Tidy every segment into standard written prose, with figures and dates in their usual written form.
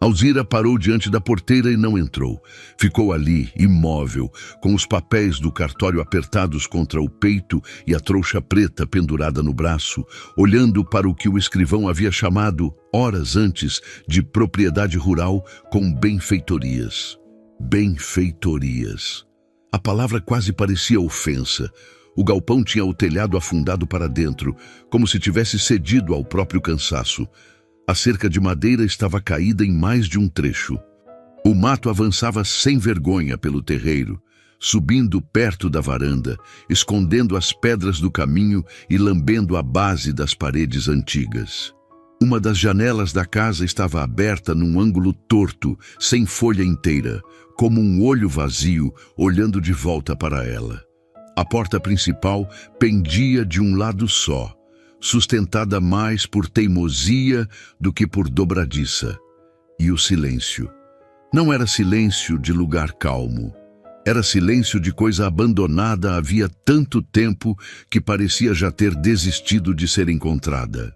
Alzira parou diante da porteira e não entrou. Ficou ali, imóvel, com os papéis do cartório apertados contra o peito e a trouxa preta pendurada no braço, olhando para o que o escrivão havia chamado, horas antes, de propriedade rural com benfeitorias. Benfeitorias. A palavra quase parecia ofensa. O galpão tinha o telhado afundado para dentro, como se tivesse cedido ao próprio cansaço. A cerca de madeira estava caída em mais de um trecho. O mato avançava sem vergonha pelo terreiro, subindo perto da varanda, escondendo as pedras do caminho e lambendo a base das paredes antigas. Uma das janelas da casa estava aberta num ângulo torto, sem folha inteira, como um olho vazio olhando de volta para ela. A porta principal pendia de um lado só, sustentada mais por teimosia do que por dobradiça. E o silêncio. Não era silêncio de lugar calmo. Era silêncio de coisa abandonada havia tanto tempo que parecia já ter desistido de ser encontrada.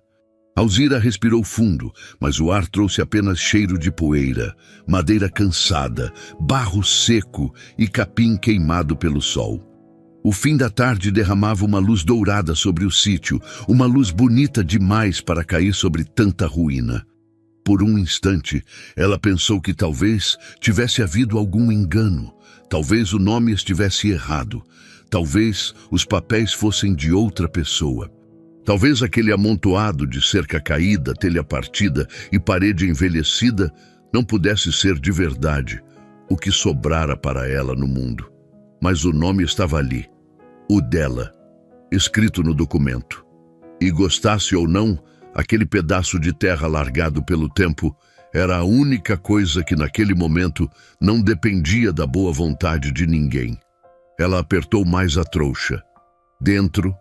Alzira respirou fundo, mas o ar trouxe apenas cheiro de poeira, madeira cansada, barro seco e capim queimado pelo sol. O fim da tarde derramava uma luz dourada sobre o sítio, uma luz bonita demais para cair sobre tanta ruína. Por um instante, ela pensou que talvez tivesse havido algum engano, talvez o nome estivesse errado, talvez os papéis fossem de outra pessoa. Talvez aquele amontoado de cerca caída, telha partida e parede envelhecida não pudesse ser de verdade o que sobrara para ela no mundo. Mas o nome estava ali, o dela, escrito no documento. E gostasse ou não, aquele pedaço de terra largado pelo tempo era a única coisa que naquele momento não dependia da boa vontade de ninguém. Ela apertou mais a trouxa. Dentro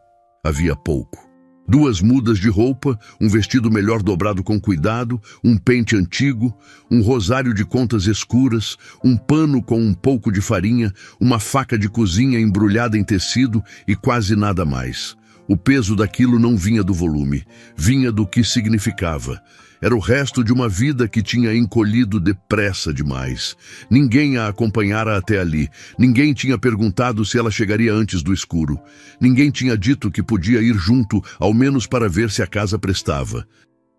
havia pouco. 2 mudas de roupa, um vestido melhor dobrado com cuidado, um pente antigo, um rosário de contas escuras, um pano com um pouco de farinha, uma faca de cozinha embrulhada em tecido e quase nada mais. O peso daquilo não vinha do volume, vinha do que significava. Era o resto de uma vida que tinha encolhido depressa demais. Ninguém a acompanhara até ali. Ninguém tinha perguntado se ela chegaria antes do escuro. Ninguém tinha dito que podia ir junto, ao menos para ver se a casa prestava.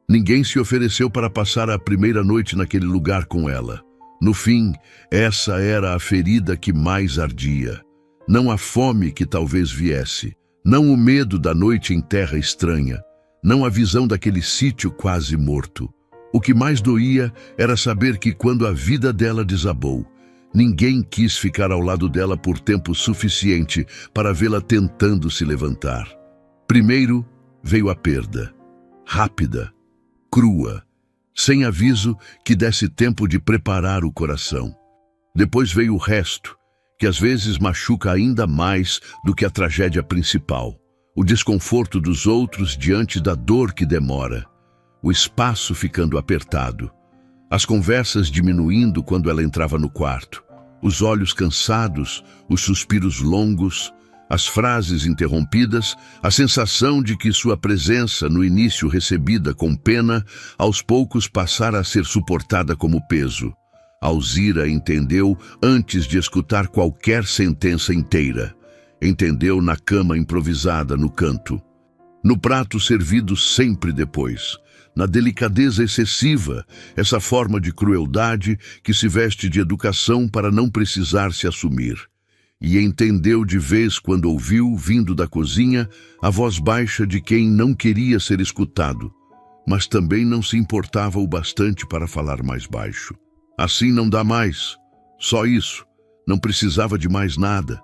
Ninguém se ofereceu para passar a primeira noite naquele lugar com ela. No fim, essa era a ferida que mais ardia. Não a fome que talvez viesse. Não o medo da noite em terra estranha. Não a visão daquele sítio quase morto. O que mais doía era saber que quando a vida dela desabou, ninguém quis ficar ao lado dela por tempo suficiente para vê-la tentando se levantar. Primeiro veio a perda, rápida, crua, sem aviso que desse tempo de preparar o coração. Depois veio o resto, que às vezes machuca ainda mais do que a tragédia principal. O desconforto dos outros diante da dor que demora, o espaço ficando apertado, as conversas diminuindo quando ela entrava no quarto, os olhos cansados, os suspiros longos, as frases interrompidas, a sensação de que sua presença, no início recebida com pena, aos poucos passara a ser suportada como peso. Alzira entendeu antes de escutar qualquer sentença inteira. Entendeu na cama improvisada no canto, no prato servido sempre depois, na delicadeza excessiva, essa forma de crueldade que se veste de educação para não precisar se assumir. E entendeu de vez quando ouviu, vindo da cozinha, a voz baixa de quem não queria ser escutado, mas também não se importava o bastante para falar mais baixo. Assim não dá mais, só isso, não precisava de mais nada.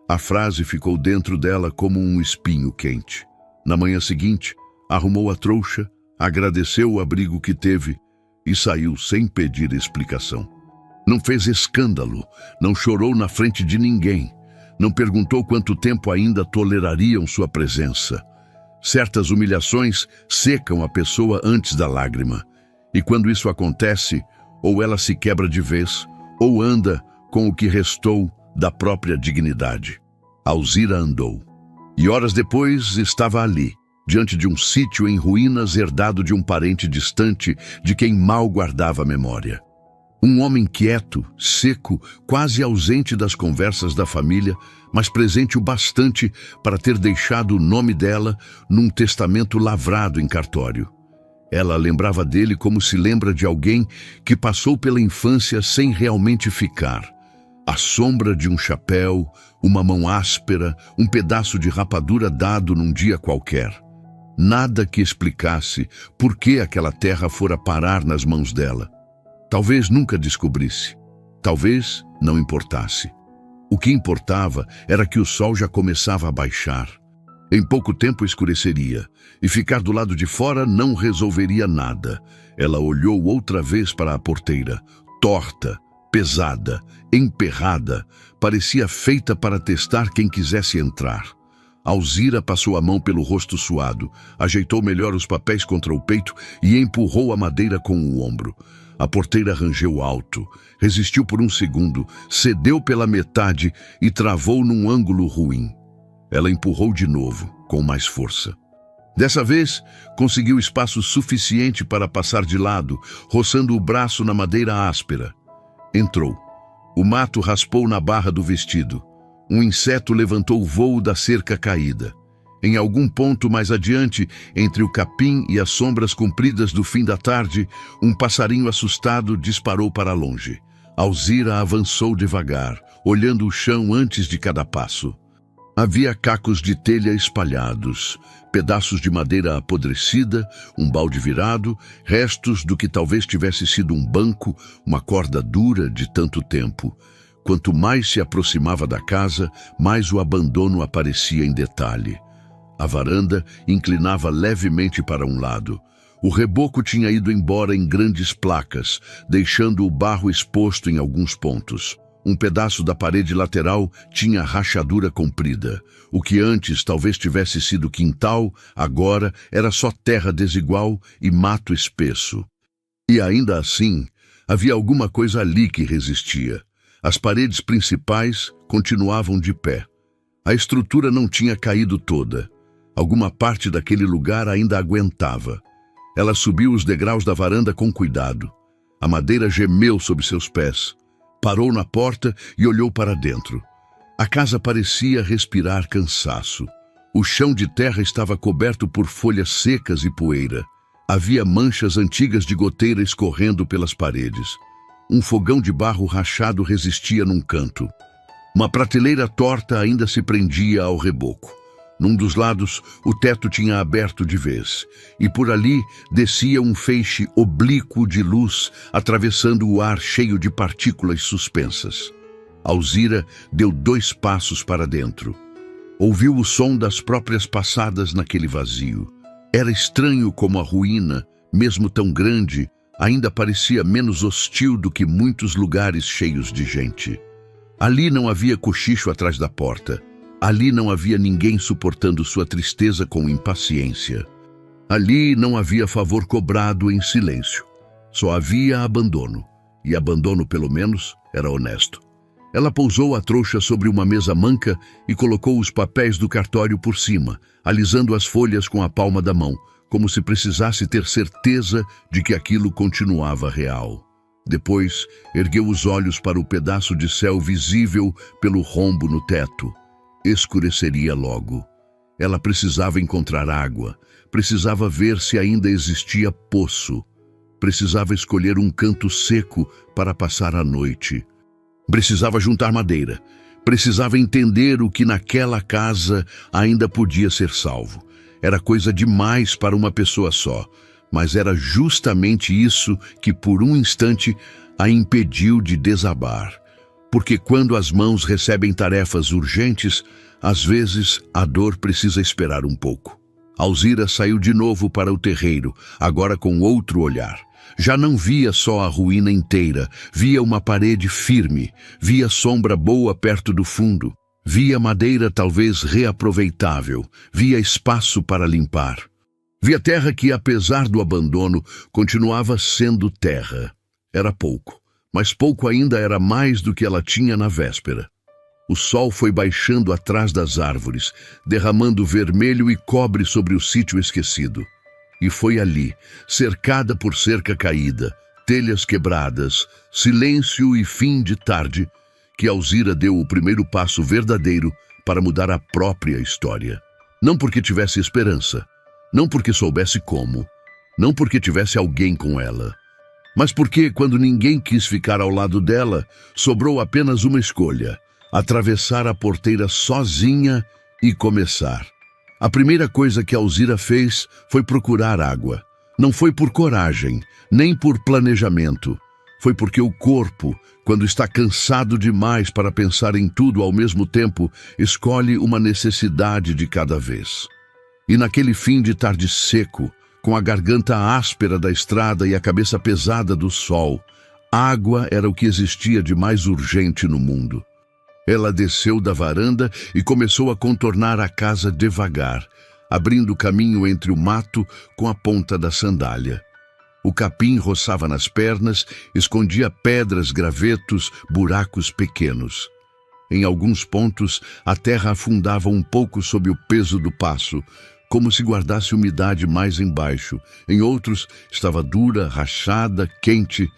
A frase ficou dentro dela como um espinho quente. Na manhã seguinte, arrumou a trouxa, agradeceu o abrigo que teve e saiu sem pedir explicação. Não fez escândalo, não chorou na frente de ninguém, não perguntou quanto tempo ainda tolerariam sua presença. Certas humilhações secam a pessoa antes da lágrima, e quando isso acontece, ou ela se quebra de vez, ou anda com o que restou da própria dignidade. Alzira andou. E horas depois estava ali, diante de um sítio em ruínas herdado de um parente distante de quem mal guardava a memória. Um homem quieto, seco, quase ausente das conversas da família, mas presente o bastante para ter deixado o nome dela num testamento lavrado em cartório. Ela lembrava dele como se lembra de alguém que passou pela infância sem realmente ficar. A sombra de um chapéu, uma mão áspera, um pedaço de rapadura dado num dia qualquer. Nada que explicasse por que aquela terra fora parar nas mãos dela. Talvez nunca descobrisse. Talvez não importasse. O que importava era que o sol já começava a baixar. Em pouco tempo escureceria, e ficar do lado de fora não resolveria nada. Ela olhou outra vez para a porteira, torta, pesada, emperrada, parecia feita para testar quem quisesse entrar. Alzira passou a mão pelo rosto suado, ajeitou melhor os papéis contra o peito e empurrou a madeira com o ombro. A porteira rangeu alto, resistiu por um segundo, cedeu pela metade e travou num ângulo ruim. Ela empurrou de novo, com mais força. Dessa vez, conseguiu espaço suficiente para passar de lado, roçando o braço na madeira áspera. Entrou. O mato raspou na barra do vestido. Um inseto levantou o vôo da cerca caída. Em algum ponto mais adiante, entre o capim e as sombras compridas do fim da tarde, um passarinho assustado disparou para longe. Alzira avançou devagar, olhando o chão antes de cada passo. Havia cacos de telha espalhados, pedaços de madeira apodrecida, um balde virado, restos do que talvez tivesse sido um banco, uma corda dura de tanto tempo. Quanto mais se aproximava da casa, mais o abandono aparecia em detalhe. A varanda inclinava levemente para um lado. O reboco tinha ido embora em grandes placas, deixando o barro exposto em alguns pontos. Um pedaço da parede lateral tinha rachadura comprida. O que antes talvez tivesse sido quintal, agora era só terra desigual e mato espesso. E ainda assim, havia alguma coisa ali que resistia. As paredes principais continuavam de pé. A estrutura não tinha caído toda. Alguma parte daquele lugar ainda aguentava. Ela subiu os degraus da varanda com cuidado. A madeira gemeu sob seus pés. Parou na porta e olhou para dentro. A casa parecia respirar cansaço. O chão de terra estava coberto por folhas secas e poeira. Havia manchas antigas de goteira escorrendo pelas paredes. Um fogão de barro rachado resistia num canto. Uma prateleira torta ainda se prendia ao reboco. Num dos lados, o teto tinha aberto de vez, e por ali descia um feixe oblíquo de luz, atravessando o ar cheio de partículas suspensas. Alzira deu 2 passos para dentro. Ouviu o som das próprias passadas naquele vazio. Era estranho como a ruína, mesmo tão grande, ainda parecia menos hostil do que muitos lugares cheios de gente. Ali não havia cochicho atrás da porta. Ali não havia ninguém suportando sua tristeza com impaciência. Ali não havia favor cobrado em silêncio. Só havia abandono. E abandono, pelo menos, era honesto. Ela pousou a trouxa sobre uma mesa manca e colocou os papéis do cartório por cima, alisando as folhas com a palma da mão, como se precisasse ter certeza de que aquilo continuava real. Depois, ergueu os olhos para o pedaço de céu visível pelo rombo no teto. Escureceria logo. Ela precisava encontrar água, precisava ver se ainda existia poço, precisava escolher um canto seco para passar a noite. Precisava juntar madeira, precisava entender o que naquela casa ainda podia ser salvo. Era coisa demais para uma pessoa só, mas era justamente isso que por um instante a impediu de desabar. Porque quando as mãos recebem tarefas urgentes, às vezes a dor precisa esperar um pouco. Alzira saiu de novo para o terreiro, agora com outro olhar. Já não via só a ruína inteira, via uma parede firme, via sombra boa perto do fundo, via madeira talvez reaproveitável, via espaço para limpar. Via terra que, apesar do abandono, continuava sendo terra. Era pouco. Mas pouco ainda era mais do que ela tinha na véspera. O sol foi baixando atrás das árvores, derramando vermelho e cobre sobre o sítio esquecido. E foi ali, cercada por cerca caída, telhas quebradas, silêncio e fim de tarde, que Alzira deu o primeiro passo verdadeiro para mudar a própria história. Não porque tivesse esperança, não porque soubesse como, não porque tivesse alguém com ela, mas porque, quando ninguém quis ficar ao lado dela, sobrou apenas uma escolha: atravessar a porteira sozinha e começar. A primeira coisa que Alzira fez foi procurar água. Não foi por coragem, nem por planejamento. Foi porque o corpo, quando está cansado demais para pensar em tudo ao mesmo tempo, escolhe uma necessidade de cada vez. E naquele fim de tarde seco, com a garganta áspera da estrada e a cabeça pesada do sol, água era o que existia de mais urgente no mundo. Ela desceu da varanda e começou a contornar a casa devagar, abrindo caminho entre o mato com a ponta da sandália. O capim roçava nas pernas, escondia pedras, gravetos, buracos pequenos. Em alguns pontos, a terra afundava um pouco sob o peso do passo, como se guardasse umidade mais embaixo. Em outros, estava dura, rachada, quente.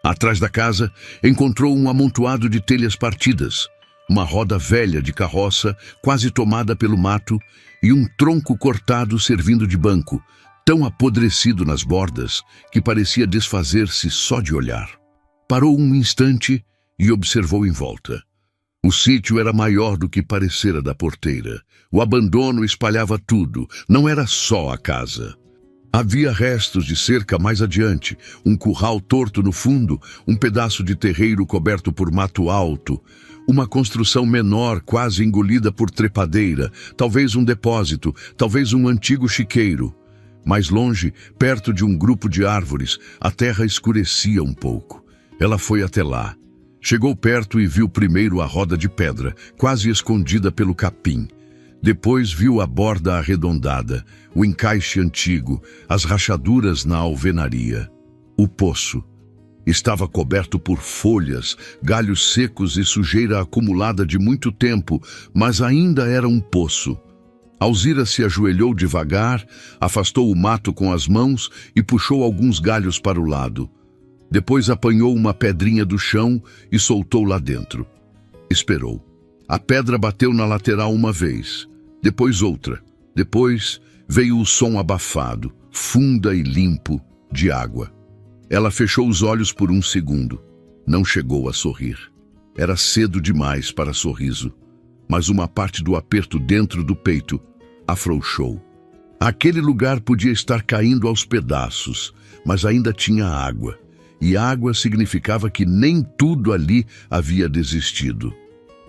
Atrás da casa, encontrou um amontoado de telhas partidas, uma roda velha de carroça, quase tomada pelo mato, e um tronco cortado servindo de banco, tão apodrecido nas bordas que parecia desfazer-se só de olhar. Parou um instante e observou em volta. O sítio era maior do que parecera da porteira. O abandono espalhava tudo, não era só a casa. Havia restos de cerca mais adiante, um curral torto no fundo, um pedaço de terreiro coberto por mato alto, uma construção menor quase engolida por trepadeira, talvez um depósito, talvez um antigo chiqueiro. Mais longe, perto de um grupo de árvores, a terra escurecia um pouco. Ela foi até lá. Chegou perto e viu primeiro a roda de pedra, quase escondida pelo capim. Depois viu a borda arredondada, o encaixe antigo, as rachaduras na alvenaria. O poço. Estava coberto por folhas, galhos secos e sujeira acumulada de muito tempo, mas ainda era um poço. Alzira se ajoelhou devagar, afastou o mato com as mãos e puxou alguns galhos para o lado. Depois apanhou uma pedrinha do chão e soltou lá dentro. Esperou. A pedra bateu na lateral uma vez, depois outra. Depois veio o som abafado, funda e limpo, de água. Ela fechou os olhos por um segundo. Não chegou a sorrir. Era cedo demais para sorriso. Mas uma parte do aperto dentro do peito afrouxou. Aquele lugar podia estar caindo aos pedaços, mas ainda tinha água. E água significava que nem tudo ali havia desistido.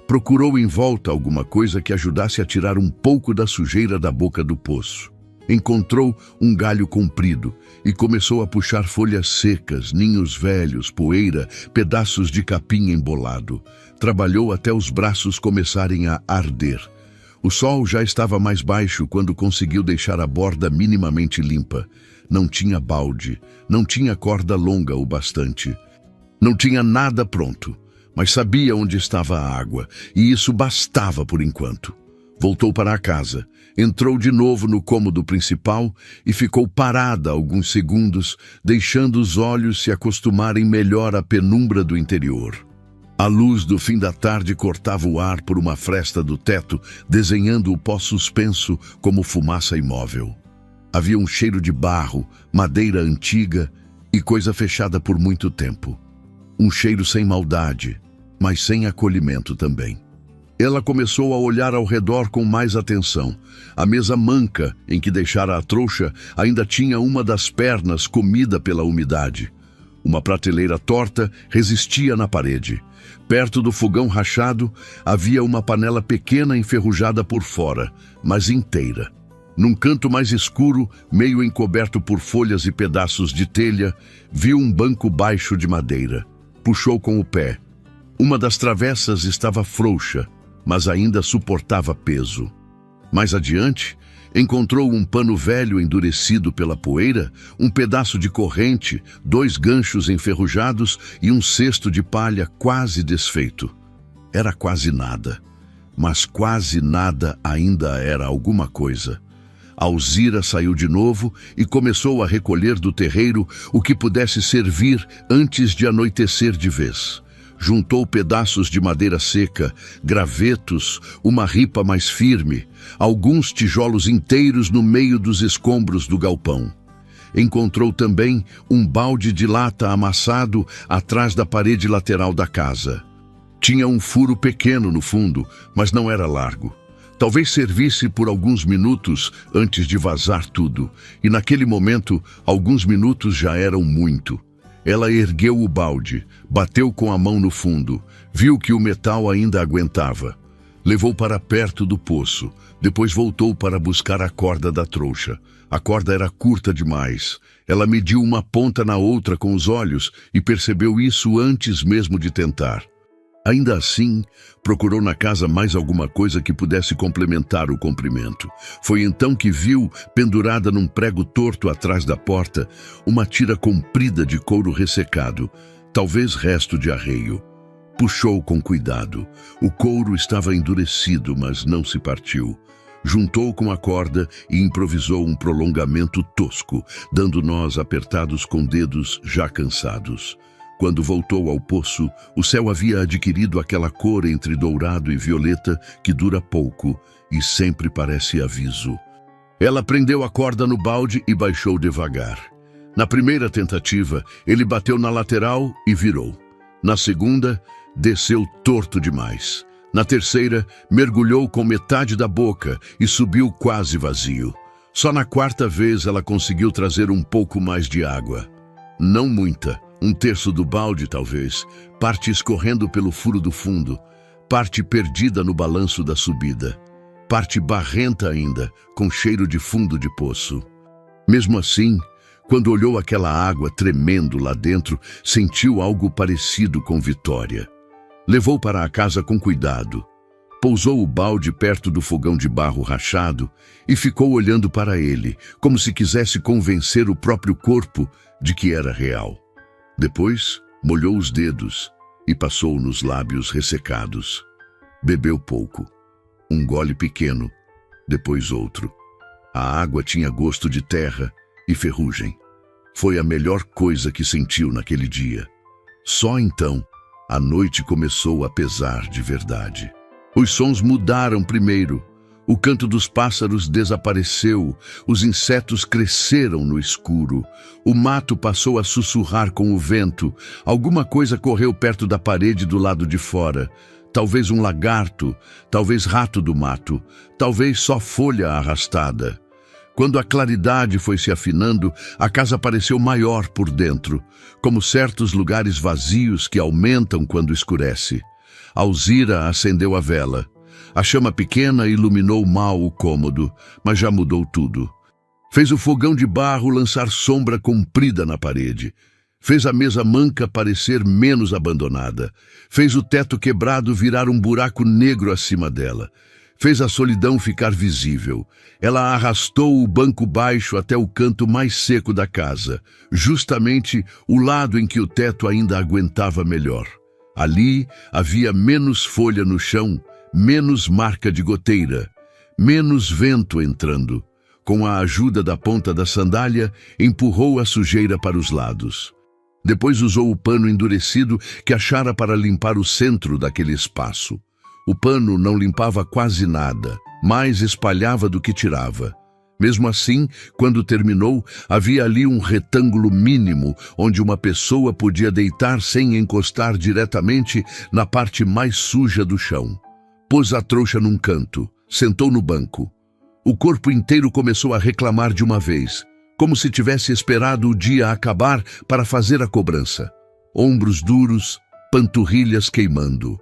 Procurou em volta alguma coisa que ajudasse a tirar um pouco da sujeira da boca do poço. Encontrou um galho comprido e começou a puxar folhas secas, ninhos velhos, poeira, pedaços de capim embolado. Trabalhou até os braços começarem a arder. O sol já estava mais baixo quando conseguiu deixar a borda minimamente limpa. Não tinha balde, não tinha corda longa o bastante. Não tinha nada pronto, mas sabia onde estava a água, e isso bastava por enquanto. Voltou para a casa, entrou de novo no cômodo principal e ficou parada alguns segundos, deixando os olhos se acostumarem melhor à penumbra do interior. A luz do fim da tarde cortava o ar por uma fresta do teto, desenhando o pó suspenso como fumaça imóvel. Havia um cheiro de barro, madeira antiga e coisa fechada por muito tempo. Um cheiro sem maldade, mas sem acolhimento também. Ela começou a olhar ao redor com mais atenção. A mesa manca em que deixara a trouxa ainda tinha uma das pernas comida pela umidade. Uma prateleira torta resistia na parede. Perto do fogão rachado havia uma panela pequena enferrujada por fora, mas inteira. Num canto mais escuro, meio encoberto por folhas e pedaços de telha, viu um banco baixo de madeira. Puxou com o pé. Uma das travessas estava frouxa, mas ainda suportava peso. Mais adiante, encontrou um pano velho endurecido pela poeira, um pedaço de corrente, 2 ganchos enferrujados e um cesto de palha quase desfeito. Era quase nada, mas quase nada ainda era alguma coisa. Alzira saiu de novo e começou a recolher do terreiro o que pudesse servir antes de anoitecer de vez. Juntou pedaços de madeira seca, gravetos, uma ripa mais firme, alguns tijolos inteiros no meio dos escombros do galpão. Encontrou também um balde de lata amassado atrás da parede lateral da casa. Tinha um furo pequeno no fundo, mas não era largo. Talvez servisse por alguns minutos antes de vazar tudo, e naquele momento, alguns minutos já eram muito. Ela ergueu o balde, bateu com a mão no fundo, viu que o metal ainda aguentava. Levou para perto do poço, depois voltou para buscar a corda da trouxa. A corda era curta demais. Ela mediu uma ponta na outra com os olhos e percebeu isso antes mesmo de tentar. Ainda assim, procurou na casa mais alguma coisa que pudesse complementar o comprimento. Foi então que viu, pendurada num prego torto atrás da porta, uma tira comprida de couro ressecado, talvez resto de arreio. Puxou com cuidado. O couro estava endurecido, mas não se partiu. Juntou com a corda e improvisou um prolongamento tosco, dando nós apertados com dedos já cansados. Quando voltou ao poço, o céu havia adquirido aquela cor entre dourado e violeta que dura pouco e sempre parece aviso. Ela prendeu a corda no balde e baixou devagar. Na primeira tentativa, ele bateu na lateral e virou. Na segunda, desceu torto demais. Na terceira, mergulhou com metade da boca e subiu quase vazio. Só na quarta vez ela conseguiu trazer um pouco mais de água. Não muita. Um terço do balde, talvez, parte escorrendo pelo furo do fundo, parte perdida no balanço da subida, parte barrenta ainda, com cheiro de fundo de poço. Mesmo assim, quando olhou aquela água tremendo lá dentro, sentiu algo parecido com vitória. Levou para a casa com cuidado, pousou o balde perto do fogão de barro rachado e ficou olhando para ele, como se quisesse convencer o próprio corpo de que era real. Depois, molhou os dedos e passou nos lábios ressecados. Bebeu pouco. Um gole pequeno, depois outro. A água tinha gosto de terra e ferrugem. Foi a melhor coisa que sentiu naquele dia. Só então, a noite começou a pesar de verdade. Os sons mudaram primeiro. O canto dos pássaros desapareceu, os insetos cresceram no escuro, o mato passou a sussurrar com o vento, alguma coisa correu perto da parede do lado de fora, talvez um lagarto, talvez rato do mato, talvez só folha arrastada. Quando a claridade foi se afinando, a casa pareceu maior por dentro, como certos lugares vazios que aumentam quando escurece. Alzira acendeu a vela. A chama pequena iluminou mal o cômodo, mas já mudou tudo. Fez o fogão de barro lançar sombra comprida na parede. Fez a mesa manca parecer menos abandonada. Fez o teto quebrado virar um buraco negro acima dela. Fez a solidão ficar visível. Ela arrastou o banco baixo até o canto mais seco da casa, justamente o lado em que o teto ainda aguentava melhor. Ali havia menos folha no chão, menos marca de goteira, menos vento entrando. Com a ajuda da ponta da sandália, empurrou a sujeira para os lados. Depois usou o pano endurecido que achara para limpar o centro daquele espaço. O pano não limpava quase nada, mais espalhava do que tirava. Mesmo assim, quando terminou, havia ali um retângulo mínimo onde uma pessoa podia deitar sem encostar diretamente na parte mais suja do chão. Pôs a trouxa num canto, sentou no banco. O corpo inteiro começou a reclamar de uma vez, como se tivesse esperado o dia acabar para fazer a cobrança. Ombros duros, panturrilhas queimando.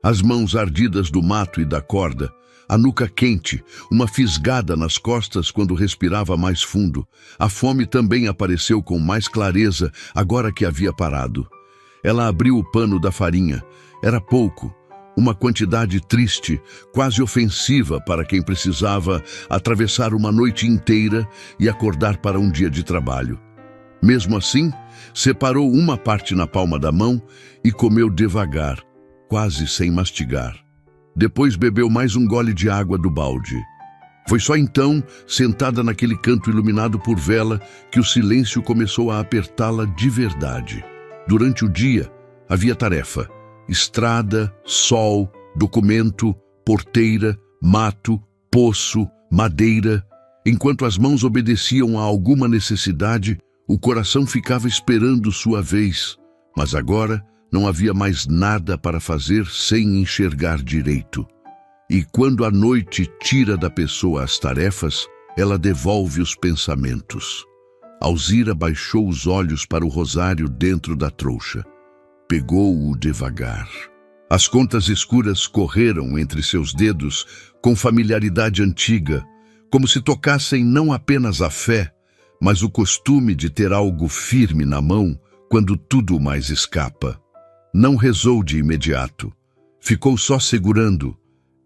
As mãos ardidas do mato e da corda, a nuca quente, uma fisgada nas costas quando respirava mais fundo. A fome também apareceu com mais clareza agora que havia parado. Ela abriu o pano da farinha. Era pouco. Uma quantidade triste, quase ofensiva para quem precisava atravessar uma noite inteira e acordar para um dia de trabalho. Mesmo assim, separou uma parte na palma da mão e comeu devagar, quase sem mastigar. Depois bebeu mais um gole de água do balde. Foi só então, sentada naquele canto iluminado por vela, que o silêncio começou a apertá-la de verdade. Durante o dia, havia tarefa: estrada, sol, documento, porteira, mato, poço, madeira. Enquanto as mãos obedeciam a alguma necessidade, o coração ficava esperando sua vez. Mas agora não havia mais nada para fazer sem enxergar direito. E quando a noite tira da pessoa as tarefas, ela devolve os pensamentos. Alzira baixou os olhos para o rosário dentro da trouxa. Pegou-o devagar. As contas escuras correram entre seus dedos com familiaridade antiga, como se tocassem não apenas a fé, mas o costume de ter algo firme na mão quando tudo mais escapa. Não rezou de imediato. Ficou só segurando,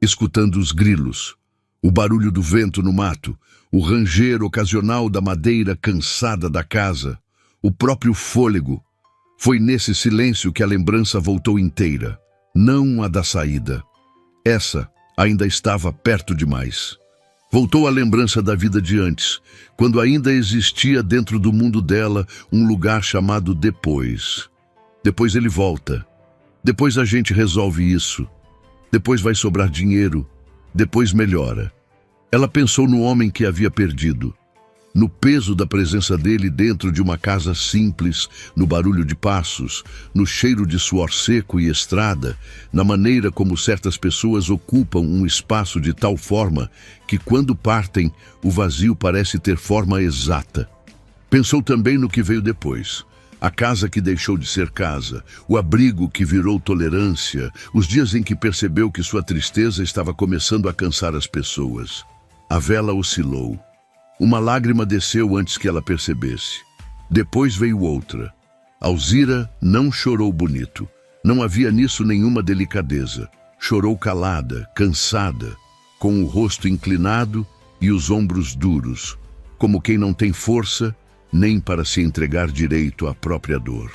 escutando os grilos, o barulho do vento no mato, o ranger ocasional da madeira cansada da casa, o próprio fôlego. Foi nesse silêncio que a lembrança voltou inteira, não a da saída. Essa ainda estava perto demais. Voltou a lembrança da vida de antes, quando ainda existia dentro do mundo dela um lugar chamado depois. Depois ele volta. Depois a gente resolve isso. Depois vai sobrar dinheiro. Depois melhora. Ela pensou no homem que havia perdido, no peso da presença dele dentro de uma casa simples, no barulho de passos, no cheiro de suor seco e estrada, na maneira como certas pessoas ocupam um espaço de tal forma que, quando partem, o vazio parece ter forma exata. Pensou também no que veio depois. A casa que deixou de ser casa, o abrigo que virou tolerância, os dias em que percebeu que sua tristeza estava começando a cansar as pessoas. A vela oscilou. Uma lágrima desceu antes que ela percebesse. Depois veio outra. Alzira não chorou bonito. Não havia nisso nenhuma delicadeza. Chorou calada, cansada, com o rosto inclinado e os ombros duros, como quem não tem força nem para se entregar direito à própria dor.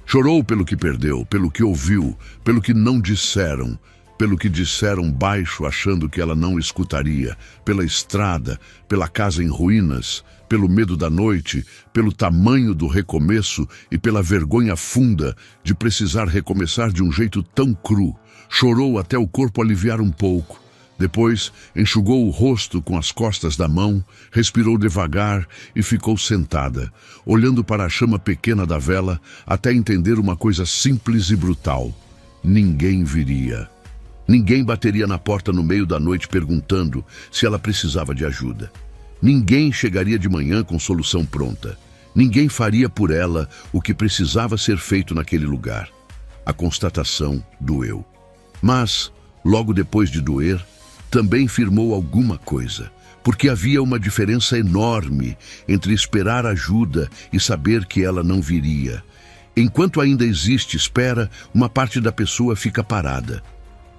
Chorou pelo que perdeu, pelo que ouviu, pelo que não disseram, pelo que disseram baixo achando que ela não escutaria, pela estrada, pela casa em ruínas, pelo medo da noite, pelo tamanho do recomeço e pela vergonha funda de precisar recomeçar de um jeito tão cru. Chorou até o corpo aliviar um pouco. Depois, enxugou o rosto com as costas da mão, respirou devagar e ficou sentada, olhando para a chama pequena da vela até entender uma coisa simples e brutal. Ninguém viria. Ninguém bateria na porta no meio da noite perguntando se ela precisava de ajuda. Ninguém chegaria de manhã com solução pronta. Ninguém faria por ela o que precisava ser feito naquele lugar. A constatação doeu. Mas, logo depois de doer, também firmou alguma coisa, porque havia uma diferença enorme entre esperar ajuda e saber que ela não viria. Enquanto ainda existe espera, uma parte da pessoa fica parada.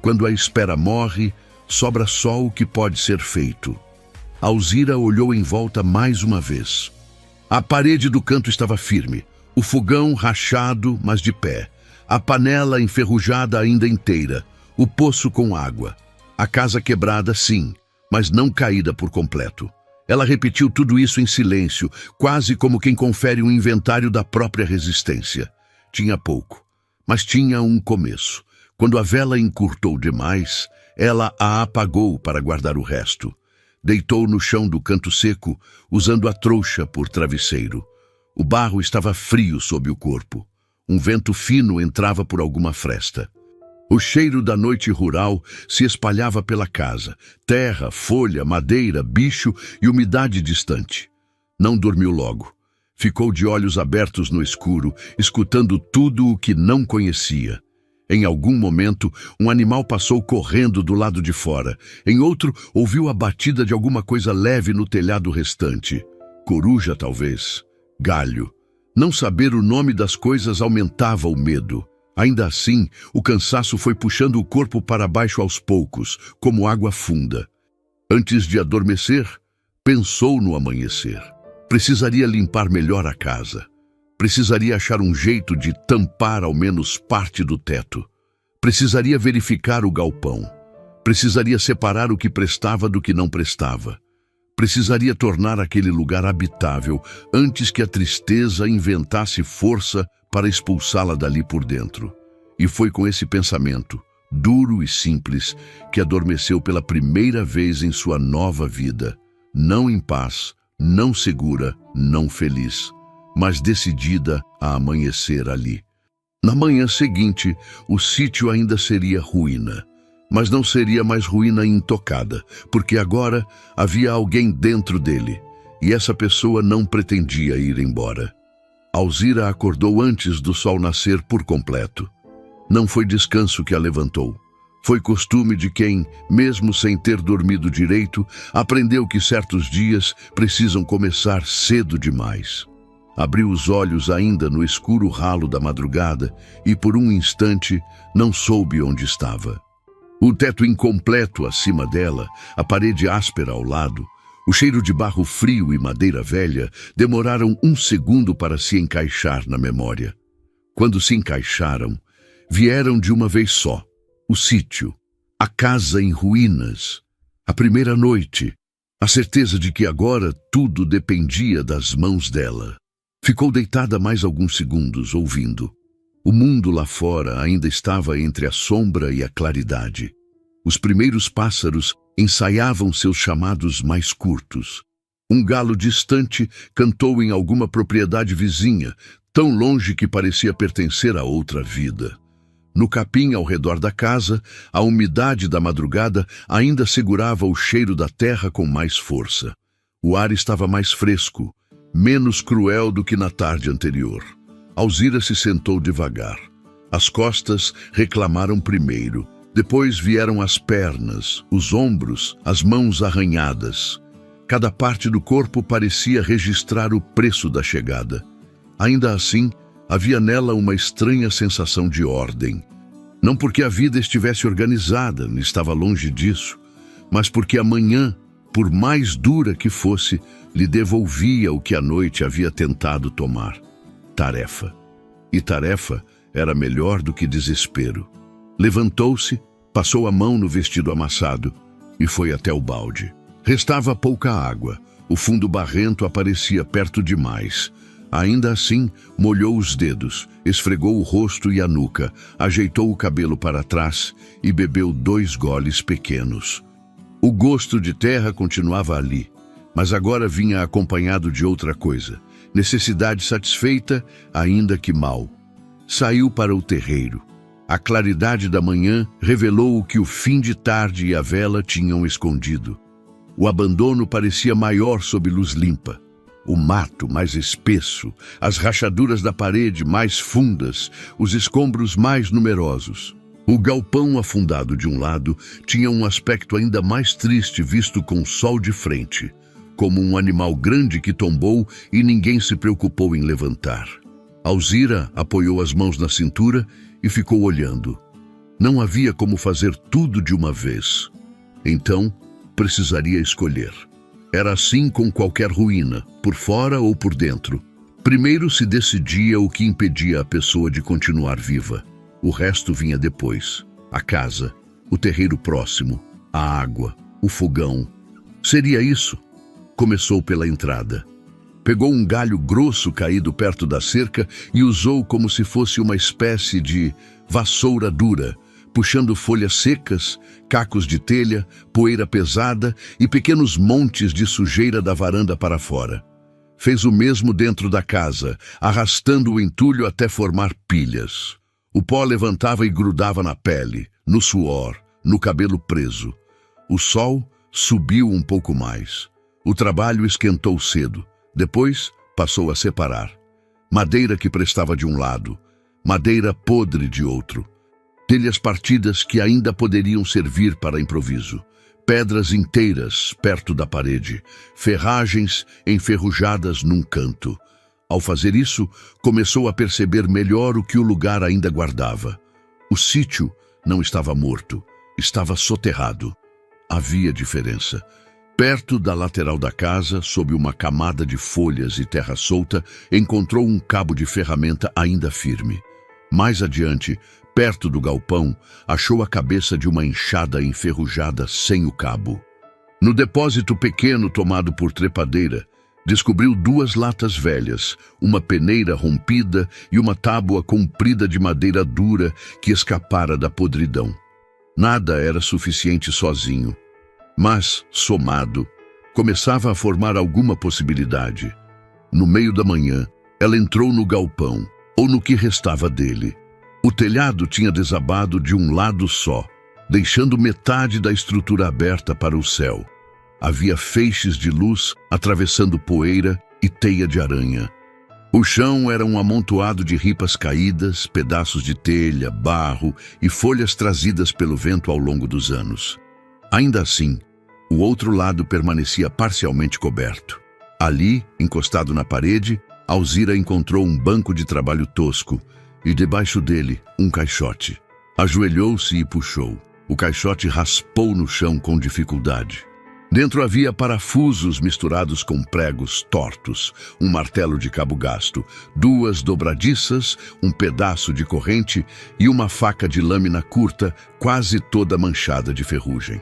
Quando a espera morre, sobra só o que pode ser feito. Alzira olhou em volta mais uma vez. A parede do canto estava firme, o fogão rachado, mas de pé, a panela enferrujada ainda inteira, o poço com água. A casa quebrada, sim, mas não caída por completo. Ela repetiu tudo isso em silêncio, quase como quem confere um inventário da própria resistência. Tinha pouco, mas tinha um começo. Quando a vela encurtou demais, ela a apagou para guardar o resto. Deitou no chão do canto seco, usando a trouxa por travesseiro. O barro estava frio sob o corpo. Um vento fino entrava por alguma fresta. O cheiro da noite rural se espalhava pela casa. Terra, folha, madeira, bicho e umidade distante. Não dormiu logo. Ficou de olhos abertos no escuro, escutando tudo o que não conhecia. Em algum momento, um animal passou correndo do lado de fora. Em outro, ouviu a batida de alguma coisa leve no telhado restante. Coruja, talvez. Galho. Não saber o nome das coisas aumentava o medo. Ainda assim, o cansaço foi puxando o corpo para baixo aos poucos, como água funda. Antes de adormecer, pensou no amanhecer. Precisaria limpar melhor a casa. Precisaria achar um jeito de tampar ao menos parte do teto. Precisaria verificar o galpão. Precisaria separar o que prestava do que não prestava. Precisaria tornar aquele lugar habitável antes que a tristeza inventasse força para expulsá-la dali por dentro. E foi com esse pensamento, duro e simples, que adormeceu pela primeira vez em sua nova vida, não em paz, não segura, não feliz, mas decidida a amanhecer ali. Na manhã seguinte, o sítio ainda seria ruína, mas não seria mais ruína intocada, porque agora havia alguém dentro dele, e essa pessoa não pretendia ir embora. Alzira acordou antes do sol nascer por completo. Não foi descanso que a levantou. Foi costume de quem, mesmo sem ter dormido direito, aprendeu que certos dias precisam começar cedo demais. Abriu os olhos ainda no escuro ralo da madrugada e, por um instante, não soube onde estava. O teto incompleto acima dela, a parede áspera ao lado, o cheiro de barro frio e madeira velha demoraram um segundo para se encaixar na memória. Quando se encaixaram, vieram de uma vez só. O sítio, a casa em ruínas, a primeira noite, a certeza de que agora tudo dependia das mãos dela. Ficou deitada mais alguns segundos, ouvindo. O mundo lá fora ainda estava entre a sombra e a claridade. Os primeiros pássaros ensaiavam seus chamados mais curtos. Um galo distante cantou em alguma propriedade vizinha, tão longe que parecia pertencer a outra vida. No capim ao redor da casa, a umidade da madrugada ainda segurava o cheiro da terra com mais força. O ar estava mais fresco, menos cruel do que na tarde anterior. Alzira se sentou devagar. As costas reclamaram primeiro, depois vieram as pernas, os ombros, as mãos arranhadas. Cada parte do corpo parecia registrar o preço da chegada. Ainda assim, havia nela uma estranha sensação de ordem. Não porque a vida estivesse organizada, estava longe disso, mas porque a manhã, por mais dura que fosse, lhe devolvia o que a noite havia tentado tomar. Tarefa. E tarefa era melhor do que desespero. Levantou-se, passou a mão no vestido amassado e foi até o balde. Restava pouca água, o fundo barrento aparecia perto demais. Ainda assim, molhou os dedos, esfregou o rosto e a nuca, ajeitou o cabelo para trás e bebeu 2 goles pequenos. O gosto de terra continuava ali, mas agora vinha acompanhado de outra coisa. Necessidade satisfeita, ainda que mal. Saiu para o terreiro. A claridade da manhã revelou o que o fim de tarde e a vela tinham escondido. O abandono parecia maior sob luz limpa. O mato mais espesso, as rachaduras da parede mais fundas, os escombros mais numerosos. O galpão afundado de um lado tinha um aspecto ainda mais triste visto com o sol de frente, como um animal grande que tombou e ninguém se preocupou em levantar. Alzira apoiou as mãos na cintura e ficou olhando. Não havia como fazer tudo de uma vez. Então, precisaria escolher. Era assim com qualquer ruína, por fora ou por dentro. Primeiro se decidia o que impedia a pessoa de continuar viva. O resto vinha depois. A casa, o terreiro próximo, a água, o fogão. Seria isso? Começou pela entrada. Pegou um galho grosso caído perto da cerca e usou como se fosse uma espécie de vassoura dura, puxando folhas secas, cacos de telha, poeira pesada e pequenos montes de sujeira da varanda para fora. Fez o mesmo dentro da casa, arrastando o entulho até formar pilhas. O pó levantava e grudava na pele, no suor, no cabelo preso. O sol subiu um pouco mais. O trabalho esquentou cedo. Depois passou a separar. Madeira que prestava de um lado, madeira podre de outro. Telhas partidas que ainda poderiam servir para improviso. Pedras inteiras perto da parede, ferragens enferrujadas num canto. Ao fazer isso, começou a perceber melhor o que o lugar ainda guardava. O sítio não estava morto, estava soterrado. Havia diferença. Perto da lateral da casa, sob uma camada de folhas e terra solta, encontrou um cabo de ferramenta ainda firme. Mais adiante, perto do galpão, achou a cabeça de uma enxada enferrujada sem o cabo. No depósito pequeno tomado por trepadeira, descobriu 2 latas velhas, uma peneira rompida e uma tábua comprida de madeira dura que escapara da podridão. Nada era suficiente sozinho, mas, somado, começava a formar alguma possibilidade. No meio da manhã, ela entrou no galpão, ou no que restava dele. O telhado tinha desabado de um lado só, deixando metade da estrutura aberta para o céu. Havia feixes de luz atravessando poeira e teia de aranha. O chão era um amontoado de ripas caídas, pedaços de telha, barro e folhas trazidas pelo vento ao longo dos anos. Ainda assim, o outro lado permanecia parcialmente coberto. Ali, encostado na parede, Alzira encontrou um banco de trabalho tosco e, debaixo dele, um caixote. Ajoelhou-se e puxou. O caixote raspou no chão com dificuldade. Dentro havia parafusos misturados com pregos tortos, um martelo de cabo gasto, 2 dobradiças, um pedaço de corrente e uma faca de lâmina curta, quase toda manchada de ferrugem.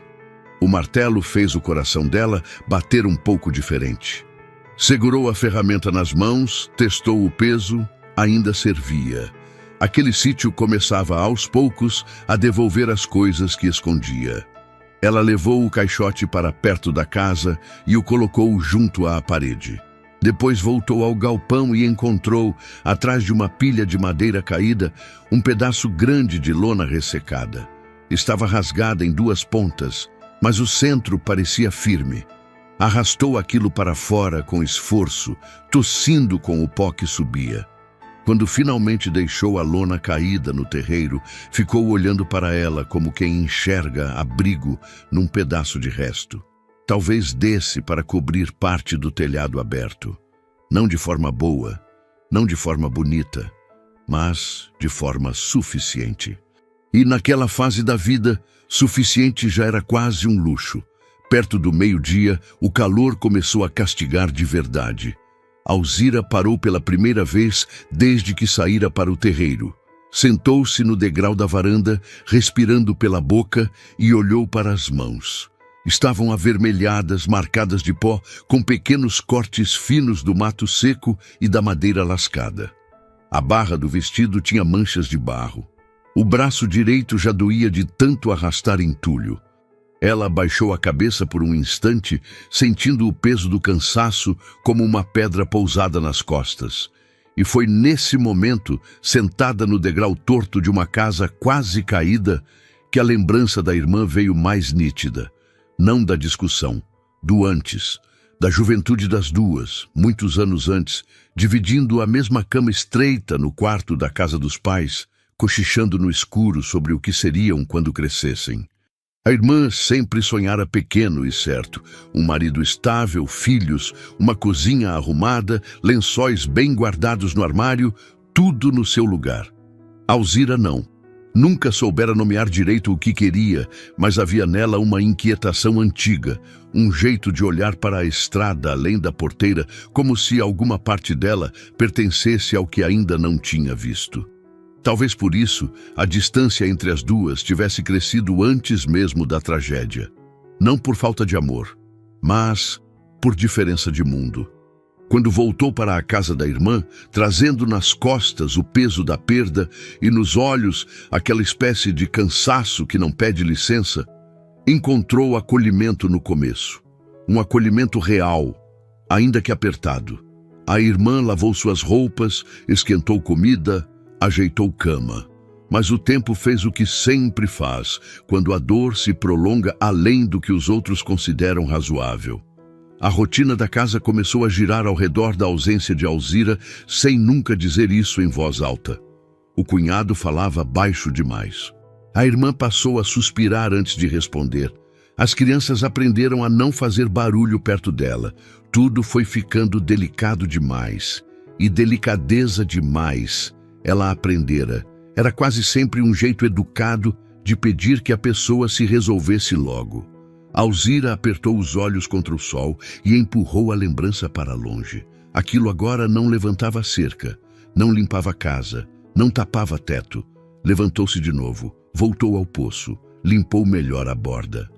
O martelo fez o coração dela bater um pouco diferente. Segurou a ferramenta nas mãos, testou o peso, ainda servia. Aquele sítio começava aos poucos a devolver as coisas que escondia. Ela levou o caixote para perto da casa e o colocou junto à parede. Depois voltou ao galpão e encontrou, atrás de uma pilha de madeira caída, um pedaço grande de lona ressecada. Estava rasgada em 2 pontas, mas o centro parecia firme. Arrastou aquilo para fora com esforço, tossindo com o pó que subia. Quando finalmente deixou a lona caída no terreiro, ficou olhando para ela como quem enxerga abrigo num pedaço de resto. Talvez desse para cobrir parte do telhado aberto. Não de forma boa, não de forma bonita, mas de forma suficiente. E naquela fase da vida, suficiente já era quase um luxo. Perto do meio-dia, o calor começou a castigar de verdade. Alzira parou pela primeira vez desde que saíra para o terreiro. Sentou-se no degrau da varanda, respirando pela boca, e olhou para as mãos. Estavam avermelhadas, marcadas de pó, com pequenos cortes finos do mato seco e da madeira lascada. A barra do vestido tinha manchas de barro. O braço direito já doía de tanto arrastar entulho. Ela abaixou a cabeça por um instante, sentindo o peso do cansaço como uma pedra pousada nas costas. E foi nesse momento, sentada no degrau torto de uma casa quase caída, que a lembrança da irmã veio mais nítida. Não da discussão, do antes, da juventude das duas, muitos anos antes, dividindo a mesma cama estreita no quarto da casa dos pais, cochichando no escuro sobre o que seriam quando crescessem. A irmã sempre sonhara pequeno e certo, um marido estável, filhos, uma cozinha arrumada, lençóis bem guardados no armário, tudo no seu lugar. Alzira não. Nunca soubera nomear direito o que queria, mas havia nela uma inquietação antiga, um jeito de olhar para a estrada além da porteira, como se alguma parte dela pertencesse ao que ainda não tinha visto. Talvez por isso, a distância entre as duas tivesse crescido antes mesmo da tragédia. Não por falta de amor, mas por diferença de mundo. Quando voltou para a casa da irmã, trazendo nas costas o peso da perda e nos olhos aquela espécie de cansaço que não pede licença, encontrou acolhimento no começo. Um acolhimento real, ainda que apertado. A irmã lavou suas roupas, esquentou comida, ajeitou cama. Mas o tempo fez o que sempre faz, quando a dor se prolonga além do que os outros consideram razoável. A rotina da casa começou a girar ao redor da ausência de Alzira, sem nunca dizer isso em voz alta. O cunhado falava baixo demais. A irmã passou a suspirar antes de responder. As crianças aprenderam a não fazer barulho perto dela. Tudo foi ficando delicado demais. E delicadeza demais. Ela aprendera. Era quase sempre um jeito educado de pedir que a pessoa se resolvesse logo. Alzira apertou os olhos contra o sol e empurrou a lembrança para longe. Aquilo agora não levantava a cerca, não limpava a casa, não tapava teto. Levantou-se de novo, voltou ao poço, limpou melhor a borda.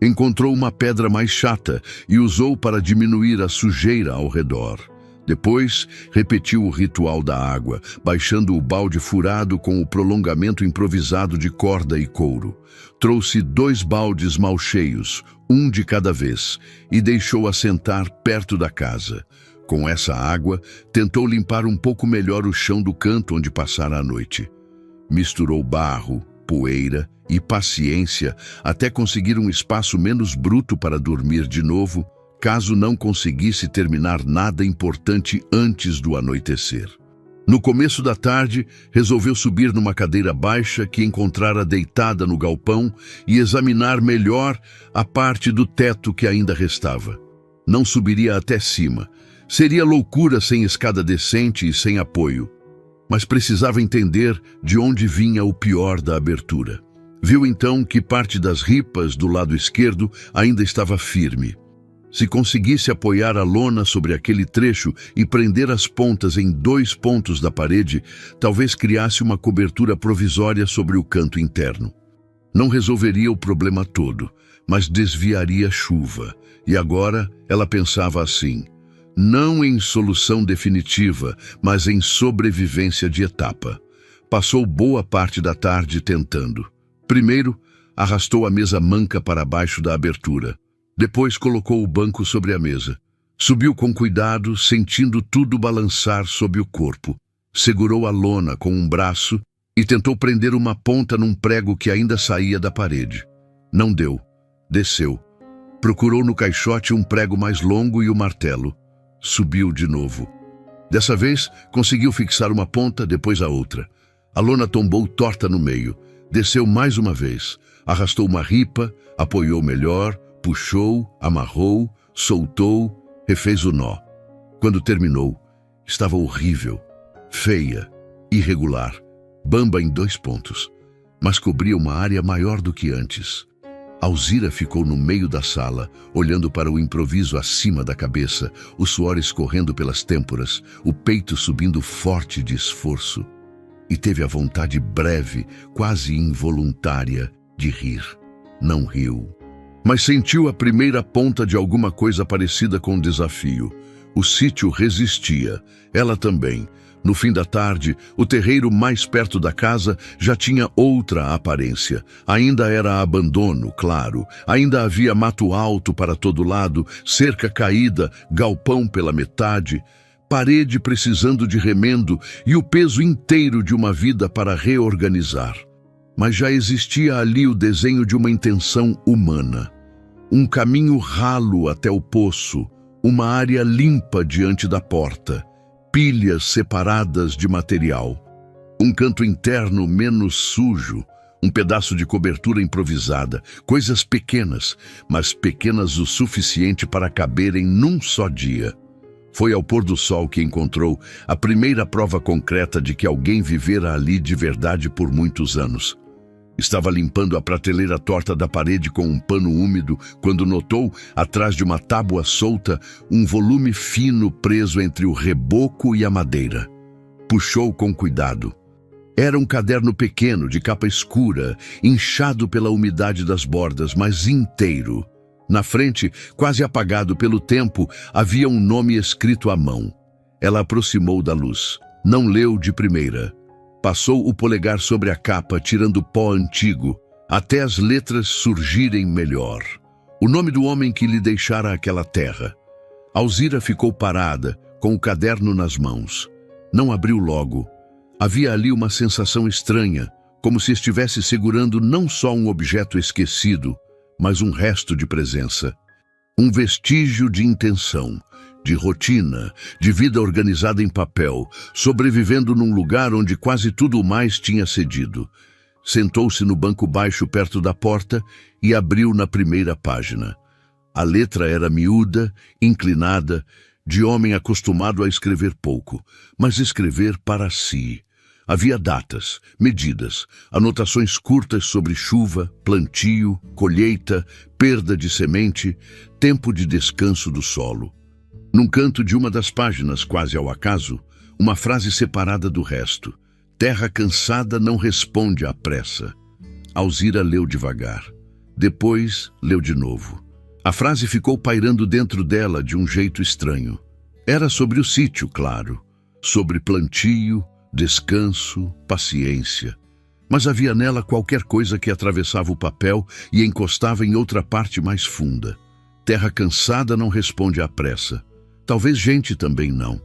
Encontrou uma pedra mais chata e usou para diminuir a sujeira ao redor. Depois, repetiu o ritual da água, baixando o balde furado com o prolongamento improvisado de corda e couro. Trouxe 2 baldes mal cheios, um de cada vez, e deixou assentar perto da casa. Com essa água, tentou limpar um pouco melhor o chão do canto onde passara a noite. Misturou barro, poeira e paciência até conseguir um espaço menos bruto para dormir de novo, caso não conseguisse terminar nada importante antes do anoitecer. No começo da tarde, resolveu subir numa cadeira baixa que encontrara deitada no galpão e examinar melhor a parte do teto que ainda restava. Não subiria até cima. Seria loucura sem escada decente e sem apoio. Mas precisava entender de onde vinha o pior da abertura. Viu então que parte das ripas do lado esquerdo ainda estava firme. Se conseguisse apoiar a lona sobre aquele trecho e prender as pontas em 2 pontos da parede, talvez criasse uma cobertura provisória sobre o canto interno. Não resolveria o problema todo, mas desviaria chuva. E agora ela pensava assim: não em solução definitiva, mas em sobrevivência de etapa. Passou boa parte da tarde tentando. Primeiro, arrastou a mesa manca para baixo da abertura. Depois colocou o banco sobre a mesa. Subiu com cuidado, sentindo tudo balançar sob o corpo. Segurou a lona com um braço e tentou prender uma ponta num prego que ainda saía da parede. Não deu. Desceu. Procurou no caixote um prego mais longo e o martelo. Subiu de novo. Dessa vez, conseguiu fixar uma ponta, depois a outra. A lona tombou torta no meio. Desceu mais uma vez. Arrastou uma ripa, apoiou melhor, puxou, amarrou, soltou, refez o nó. Quando terminou, estava horrível, feia, irregular, bamba em 2 pontos, mas cobria uma área maior do que antes. Alzira ficou no meio da sala, olhando para o improviso acima da cabeça, o suor escorrendo pelas têmporas, o peito subindo forte de esforço. E teve a vontade breve, quase involuntária, de rir. Não riu, mas sentiu a primeira ponta de alguma coisa parecida com um desafio. O sítio resistia, ela também. No fim da tarde, o terreiro mais perto da casa já tinha outra aparência. Ainda era abandono, claro. Ainda havia mato alto para todo lado, cerca caída, galpão pela metade, parede precisando de remendo e o peso inteiro de uma vida para reorganizar. Mas já existia ali o desenho de uma intenção humana. Um caminho ralo até o poço, uma área limpa diante da porta, pilhas separadas de material, um canto interno menos sujo, um pedaço de cobertura improvisada, coisas pequenas, mas pequenas o suficiente para caberem num só dia. Foi ao pôr do sol que encontrou a primeira prova concreta de que alguém vivera ali de verdade por muitos anos. Estava limpando a prateleira torta da parede com um pano úmido quando notou, atrás de uma tábua solta, um volume fino preso entre o reboco e a madeira. Puxou com cuidado. Era um caderno pequeno, de capa escura, inchado pela umidade das bordas, mas inteiro. Na frente, quase apagado pelo tempo, havia um nome escrito à mão. Ela aproximou da luz. Não leu de primeira. Passou o polegar sobre a capa, tirando pó antigo, até as letras surgirem melhor. O nome do homem que lhe deixara aquela terra. Alzira ficou parada, com o caderno nas mãos. Não abriu logo. Havia ali uma sensação estranha, como se estivesse segurando não só um objeto esquecido, mas um resto de presença. Um vestígio de intenção, de rotina, de vida organizada em papel, sobrevivendo num lugar onde quase tudo mais tinha cedido. Sentou-se no banco baixo perto da porta e abriu na primeira página. A letra era miúda, inclinada, de homem acostumado a escrever pouco, mas escrever para si. Havia datas, medidas, anotações curtas sobre chuva, plantio, colheita, perda de semente, tempo de descanso do solo. Num canto de uma das páginas, quase ao acaso, uma frase separada do resto. Terra cansada não responde à pressa. Alzira leu devagar. Depois, leu de novo. A frase ficou pairando dentro dela de um jeito estranho. Era sobre o sítio, claro. Sobre plantio, descanso, paciência. Mas havia nela qualquer coisa que atravessava o papel e encostava em outra parte mais funda. Terra cansada não responde à pressa. Talvez gente também não.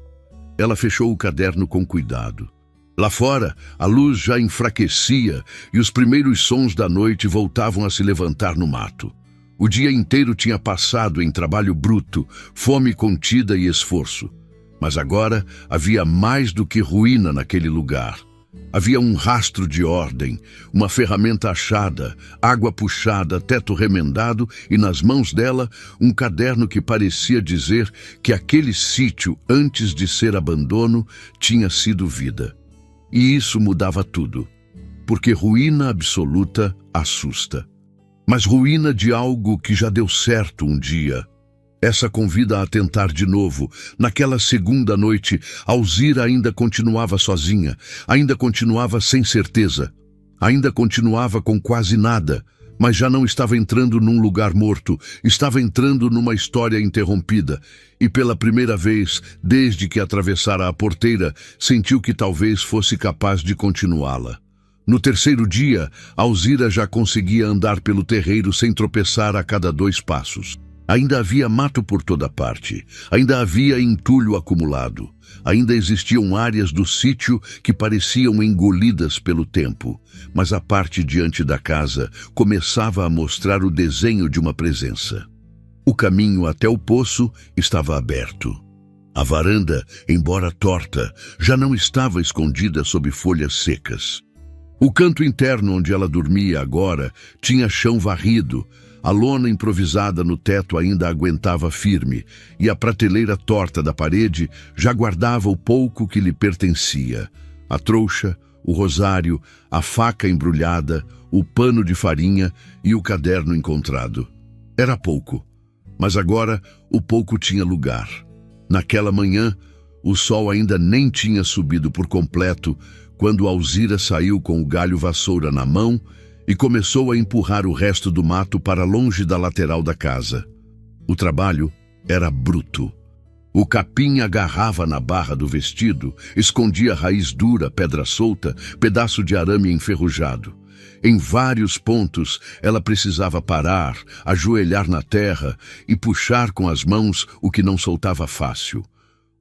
Ela fechou o caderno com cuidado. Lá fora, a luz já enfraquecia e os primeiros sons da noite voltavam a se levantar no mato. O dia inteiro tinha passado em trabalho bruto, fome contida e esforço. Mas agora havia mais do que ruína naquele lugar. Havia um rastro de ordem, uma ferramenta achada, água puxada, teto remendado e nas mãos dela um caderno que parecia dizer que aquele sítio, antes de ser abandono, tinha sido vida. E isso mudava tudo, porque ruína absoluta assusta. Mas ruína de algo que já deu certo um dia. Essa convida a tentar de novo. Naquela segunda noite, Alzira ainda continuava sozinha, ainda continuava sem certeza, ainda continuava com quase nada, mas já não estava entrando num lugar morto, estava entrando numa história interrompida. E pela primeira vez, desde que atravessara a porteira, sentiu que talvez fosse capaz de continuá-la. No terceiro dia, Alzira já conseguia andar pelo terreiro sem tropeçar a cada 2 passos. Ainda havia mato por toda parte, ainda havia entulho acumulado, ainda existiam áreas do sítio que pareciam engolidas pelo tempo, mas a parte diante da casa começava a mostrar o desenho de uma presença. O caminho até o poço estava aberto. A varanda, embora torta, já não estava escondida sob folhas secas. O canto interno onde ela dormia agora tinha chão varrido. A lona improvisada no teto ainda aguentava firme, e a prateleira torta da parede já guardava o pouco que lhe pertencia. A trouxa, o rosário, a faca embrulhada, o pano de farinha e o caderno encontrado. Era pouco, mas agora o pouco tinha lugar. Naquela manhã, o sol ainda nem tinha subido por completo, quando Alzira saiu com o galho vassoura na mão e começou a empurrar o resto do mato para longe da lateral da casa. O trabalho era bruto. O capim agarrava na barra do vestido, escondia raiz dura, pedra solta, pedaço de arame enferrujado. Em vários pontos, ela precisava parar, ajoelhar na terra e puxar com as mãos o que não soltava fácil.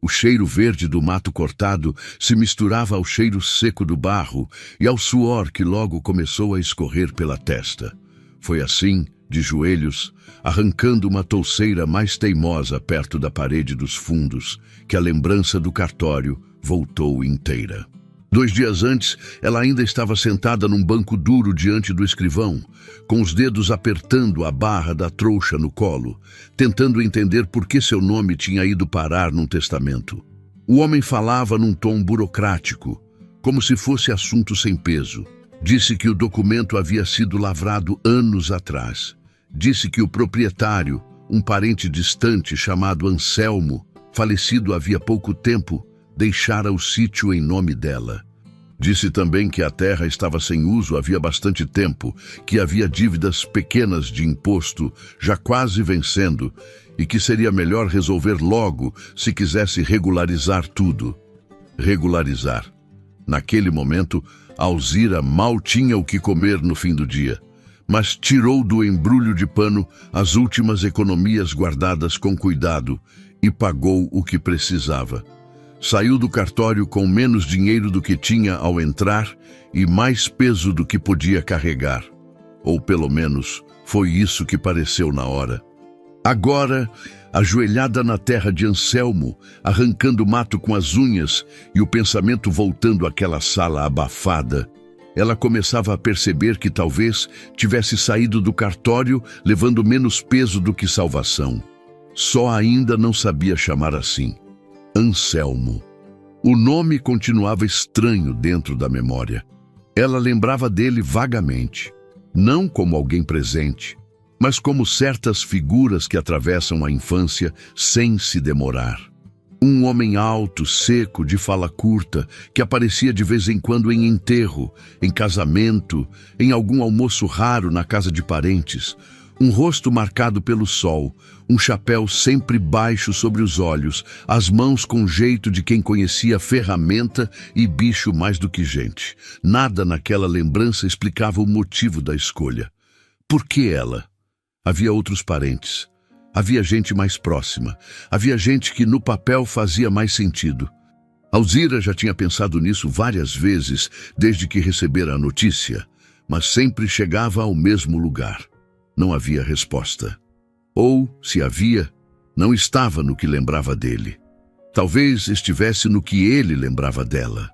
O cheiro verde do mato cortado se misturava ao cheiro seco do barro e ao suor que logo começou a escorrer pela testa. Foi assim, de joelhos, arrancando uma touceira mais teimosa perto da parede dos fundos, que a lembrança do cartório voltou inteira. 2 dias antes, ela ainda estava sentada num banco duro diante do escrivão, com os dedos apertando a barra da trouxa no colo, tentando entender por que seu nome tinha ido parar num testamento. O homem falava num tom burocrático, como se fosse assunto sem peso. Disse que o documento havia sido lavrado anos atrás. Disse que o proprietário, um parente distante chamado Anselmo, falecido havia pouco tempo, deixara o sítio em nome dela. Disse também que a terra estava sem uso havia bastante tempo, que havia dívidas pequenas de imposto, já quase vencendo, e que seria melhor resolver logo se quisesse regularizar tudo. Regularizar. Naquele momento, Alzira mal tinha o que comer no fim do dia, mas tirou do embrulho de pano as últimas economias guardadas com cuidado e pagou o que precisava. Saiu do cartório com menos dinheiro do que tinha ao entrar e mais peso do que podia carregar. Ou pelo menos, foi isso que pareceu na hora. Agora, ajoelhada na terra de Anselmo, arrancando mato com as unhas e o pensamento voltando àquela sala abafada, ela começava a perceber que talvez tivesse saído do cartório levando menos peso do que salvação. Só ainda não sabia chamar assim. Anselmo. O nome continuava estranho dentro da memória. Ela lembrava dele vagamente, não como alguém presente, mas como certas figuras que atravessam a infância sem se demorar. Um homem alto, seco, de fala curta, que aparecia de vez em quando em enterro, em casamento, em algum almoço raro na casa de parentes. Um rosto marcado pelo sol, um chapéu sempre baixo sobre os olhos, as mãos com jeito de quem conhecia ferramenta e bicho mais do que gente. Nada naquela lembrança explicava o motivo da escolha. Por que ela? Havia outros parentes. Havia gente mais próxima. Havia gente que no papel fazia mais sentido. Alzira já tinha pensado nisso várias vezes desde que recebera a notícia, mas sempre chegava ao mesmo lugar. Não havia resposta. Ou, se havia, não estava no que lembrava dele. Talvez estivesse no que ele lembrava dela.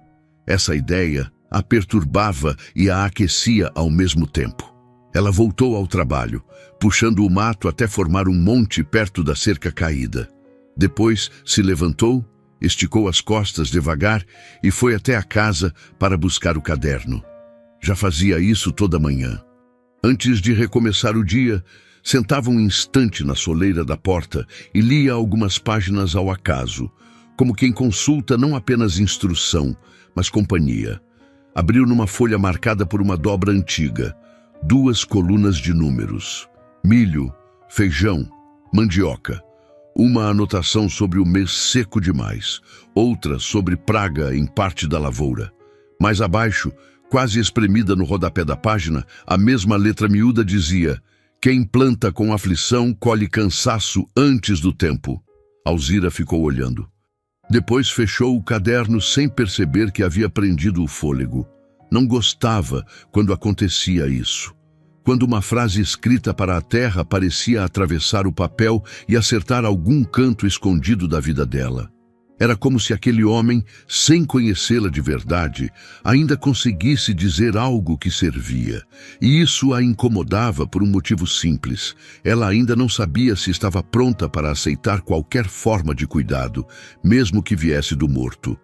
Essa ideia a perturbava e a aquecia ao mesmo tempo. Ela voltou ao trabalho, puxando o mato até formar um monte perto da cerca caída. Depois se levantou, esticou as costas devagar e foi até a casa para buscar o caderno. Já fazia isso toda manhã. Antes de recomeçar o dia, sentava um instante na soleira da porta e lia algumas páginas ao acaso, como quem consulta não apenas instrução, mas companhia. Abriu numa folha marcada por uma dobra antiga, 2 colunas de números: milho, feijão, mandioca. Uma anotação sobre o mês seco demais, outra sobre praga em parte da lavoura. Mais abaixo, quase espremida no rodapé da página, a mesma letra miúda dizia: quem planta com aflição colhe cansaço antes do tempo. Alzira ficou olhando. Depois fechou o caderno sem perceber que havia prendido o fôlego. Não gostava quando acontecia isso. Quando uma frase escrita para a terra parecia atravessar o papel e acertar algum canto escondido da vida dela. Era como se aquele homem, sem conhecê-la de verdade, ainda conseguisse dizer algo que servia. E isso a incomodava por um motivo simples. Ela ainda não sabia se estava pronta para aceitar qualquer forma de cuidado, mesmo que viesse do morto.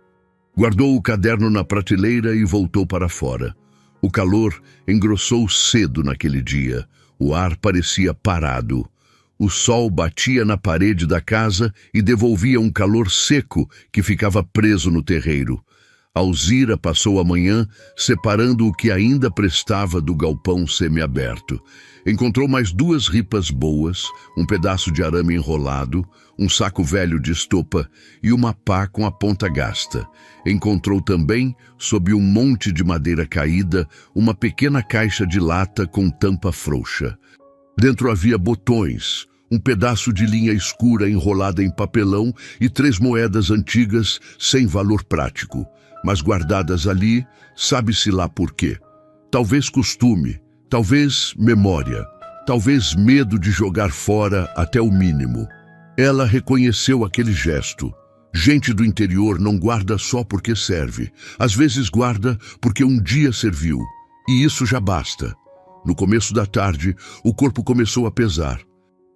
Guardou o caderno na prateleira e voltou para fora. O calor engrossou cedo naquele dia. O ar parecia parado. O sol batia na parede da casa e devolvia um calor seco que ficava preso no terreiro. Alzira passou a manhã separando o que ainda prestava do galpão semiaberto. Encontrou mais 2 ripas boas, um pedaço de arame enrolado, um saco velho de estopa e uma pá com a ponta gasta. Encontrou também, sob um monte de madeira caída, uma pequena caixa de lata com tampa frouxa. Dentro havia botões, um pedaço de linha escura enrolada em papelão e 3 moedas antigas sem valor prático, mas guardadas ali, sabe-se lá por quê. Talvez costume, talvez memória, talvez medo de jogar fora até o mínimo. Ela reconheceu aquele gesto. Gente do interior não guarda só porque serve. Às vezes guarda porque um dia serviu. E isso já basta. No começo da tarde, o corpo começou a pesar.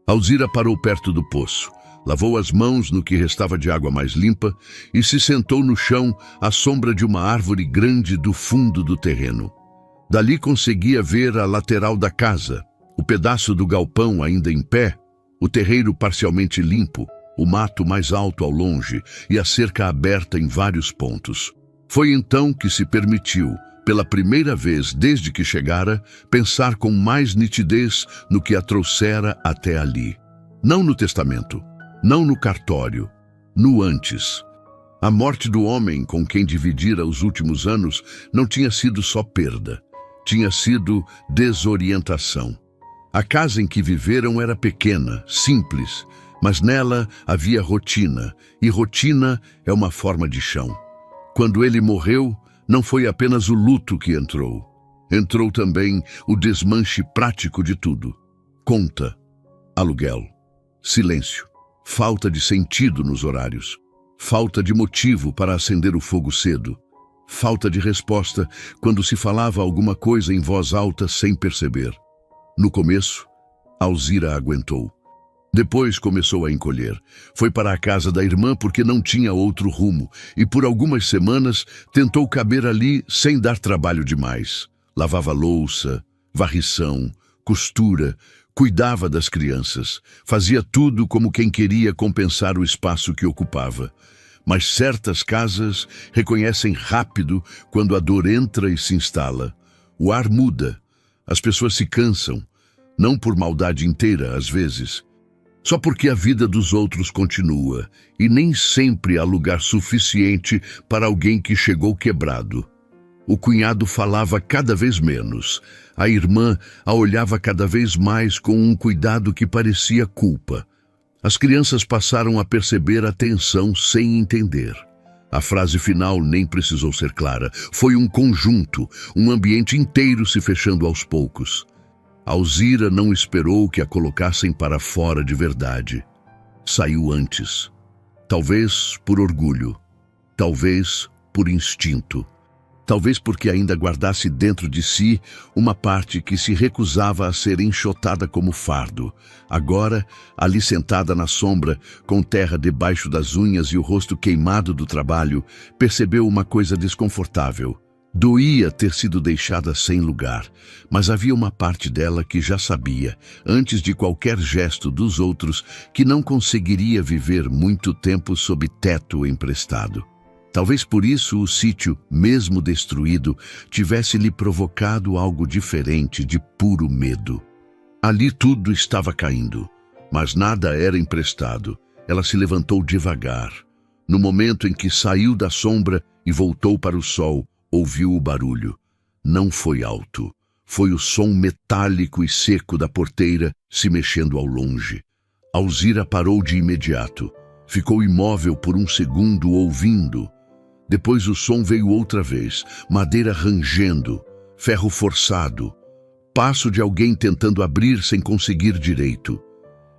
Alzira parou perto do poço. Lavou as mãos no que restava de água mais limpa e se sentou no chão à sombra de uma árvore grande do fundo do terreno. Dali conseguia ver a lateral da casa, o pedaço do galpão ainda em pé, o terreiro parcialmente limpo, o mato mais alto ao longe e a cerca aberta em vários pontos. Foi então que se permitiu, pela primeira vez desde que chegara, pensar com mais nitidez no que a trouxera até ali. Não no testamento, não no cartório, no antes. A morte do homem com quem dividira os últimos anos não tinha sido só perda, tinha sido desorientação. A casa em que viveram era pequena, simples, mas nela havia rotina, e rotina é uma forma de chão. Quando ele morreu, não foi apenas o luto que entrou. Entrou também o desmanche prático de tudo. Conta, aluguel, silêncio, falta de sentido nos horários, falta de motivo para acender o fogo cedo, falta de resposta quando se falava alguma coisa em voz alta sem perceber. No começo, Alzira aguentou. Depois começou a encolher. Foi para a casa da irmã porque não tinha outro rumo e por algumas semanas tentou caber ali sem dar trabalho demais. Lavava louça, varrição, costura, cuidava das crianças, fazia tudo como quem queria compensar o espaço que ocupava. Mas certas casas reconhecem rápido quando a dor entra e se instala. O ar muda, as pessoas se cansam, não por maldade inteira, às vezes, só porque a vida dos outros continua, e nem sempre há lugar suficiente para alguém que chegou quebrado. O cunhado falava cada vez menos. A irmã a olhava cada vez mais com um cuidado que parecia culpa. As crianças passaram a perceber a tensão sem entender. A frase final nem precisou ser clara. Foi um conjunto, um ambiente inteiro se fechando aos poucos. Alzira não esperou que a colocassem para fora de verdade. Saiu antes. Talvez por orgulho. Talvez por instinto. Talvez porque ainda guardasse dentro de si uma parte que se recusava a ser enxotada como fardo. Agora, ali sentada na sombra, com terra debaixo das unhas e o rosto queimado do trabalho, percebeu uma coisa desconfortável. Doía ter sido deixada sem lugar, mas havia uma parte dela que já sabia, antes de qualquer gesto dos outros, que não conseguiria viver muito tempo sob teto emprestado. Talvez por isso o sítio, mesmo destruído, tivesse lhe provocado algo diferente de puro medo. Ali tudo estava caindo, mas nada era emprestado. Ela se levantou devagar. No momento em que saiu da sombra e voltou para o sol, ouviu o barulho. Não foi alto. Foi o som metálico e seco da porteira se mexendo ao longe. Alzira parou de imediato. Ficou imóvel por um segundo, ouvindo. Depois o som veio outra vez, madeira rangendo, ferro forçado, passo de alguém tentando abrir sem conseguir direito.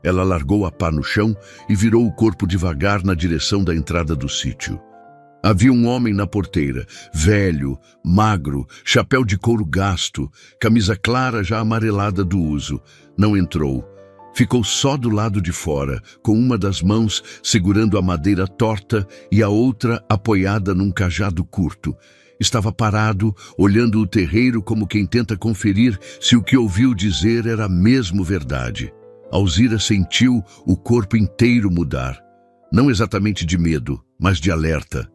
Ela largou a pá no chão e virou o corpo devagar na direção da entrada do sítio. Havia um homem na porteira, velho, magro, chapéu de couro gasto, camisa clara já amarelada do uso. Não entrou. Ficou só do lado de fora, com uma das mãos segurando a madeira torta e a outra apoiada num cajado curto. Estava parado, olhando o terreiro como quem tenta conferir se o que ouviu dizer era mesmo verdade. Alzira sentiu o corpo inteiro mudar. Não exatamente de medo, mas de alerta.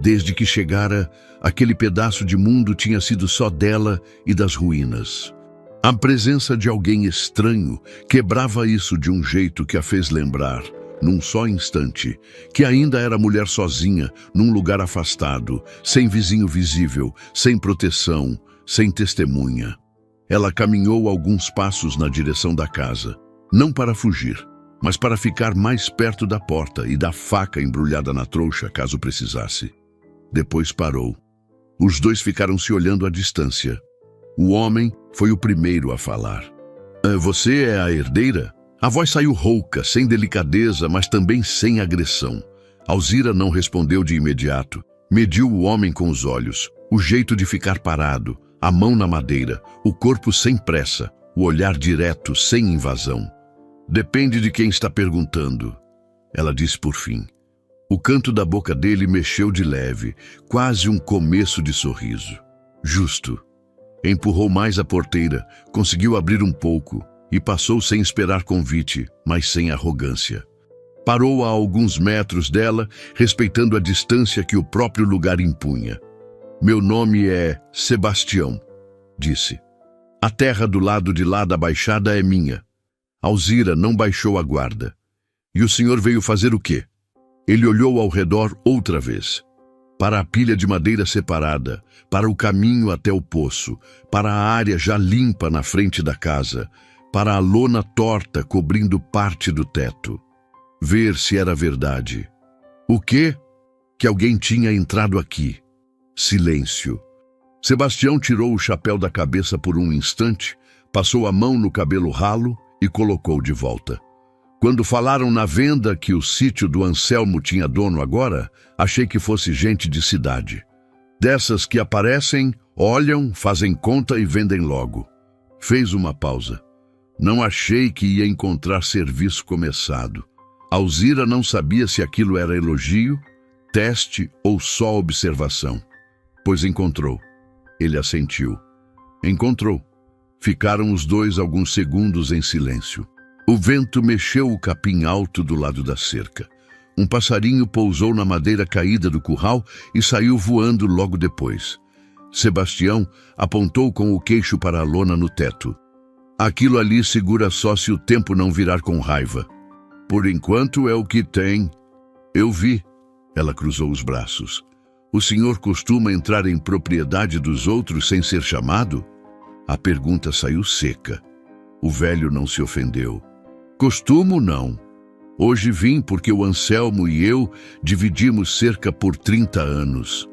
Desde que chegara, aquele pedaço de mundo tinha sido só dela e das ruínas. A presença de alguém estranho quebrava isso de um jeito que a fez lembrar, num só instante, que ainda era mulher sozinha, num lugar afastado, sem vizinho visível, sem proteção, sem testemunha. Ela caminhou alguns passos na direção da casa, não para fugir, mas para ficar mais perto da porta e da faca embrulhada na trouxa, caso precisasse. Depois parou. Os dois ficaram se olhando à distância. O homem foi o primeiro a falar. Você é a herdeira? A voz saiu rouca, sem delicadeza, mas também sem agressão. Alzira não respondeu de imediato. Mediu o homem com os olhos, o jeito de ficar parado, a mão na madeira, o corpo sem pressa, o olhar direto, sem invasão. Depende de quem está perguntando, ela disse por fim. O canto da boca dele mexeu de leve, quase um começo de sorriso. Justo. Empurrou mais a porteira, conseguiu abrir um pouco e passou sem esperar convite, mas sem arrogância. Parou a alguns metros dela, respeitando a distância que o próprio lugar impunha. Meu nome é Sebastião, disse. A terra do lado de lá da baixada é minha. Alzira não baixou a guarda. E o senhor veio fazer o quê? Ele olhou ao redor outra vez. Para a pilha de madeira separada, para o caminho até o poço, para a área já limpa na frente da casa, para a lona torta cobrindo parte do teto. Ver se era verdade. O quê? Que alguém tinha entrado aqui. Silêncio. Sebastião tirou o chapéu da cabeça por um instante, passou a mão no cabelo ralo e colocou de volta. Quando falaram na venda que o sítio do Anselmo tinha dono agora, achei que fosse gente de cidade. Dessas que aparecem, olham, fazem conta e vendem logo. Fez uma pausa. Não achei que ia encontrar serviço começado. Alzira não sabia se aquilo era elogio, teste ou só observação. Pois encontrou. Ele assentiu. Encontrou. Ficaram os dois alguns segundos em silêncio. O vento mexeu o capim alto do lado da cerca. Um passarinho pousou na madeira caída do curral e saiu voando logo depois. Sebastião apontou com o queixo para a lona no teto. Aquilo ali segura só se o tempo não virar com raiva. Por enquanto é o que tem. Eu vi. Ela cruzou os braços. O senhor costuma entrar em propriedade dos outros sem ser chamado? A pergunta saiu seca. O velho não se ofendeu. Costumo não. Hoje vim porque o Anselmo e eu dividimos cerca por 30 anos.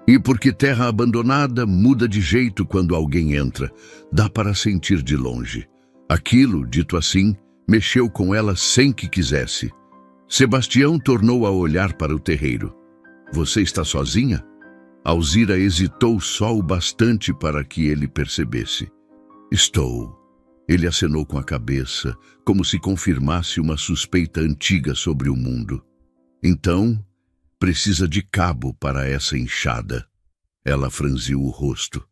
E porque terra abandonada muda de jeito quando alguém entra. Dá para sentir de longe. Aquilo, dito assim, mexeu com ela sem que quisesse. Sebastião tornou a olhar para o terreiro. Você está sozinha? Alzira hesitou só o bastante para que ele percebesse. Estou. Ele acenou com a cabeça, como se confirmasse uma suspeita antiga sobre o mundo. Então, precisa de cabo para essa enxada. Ela franziu o rosto.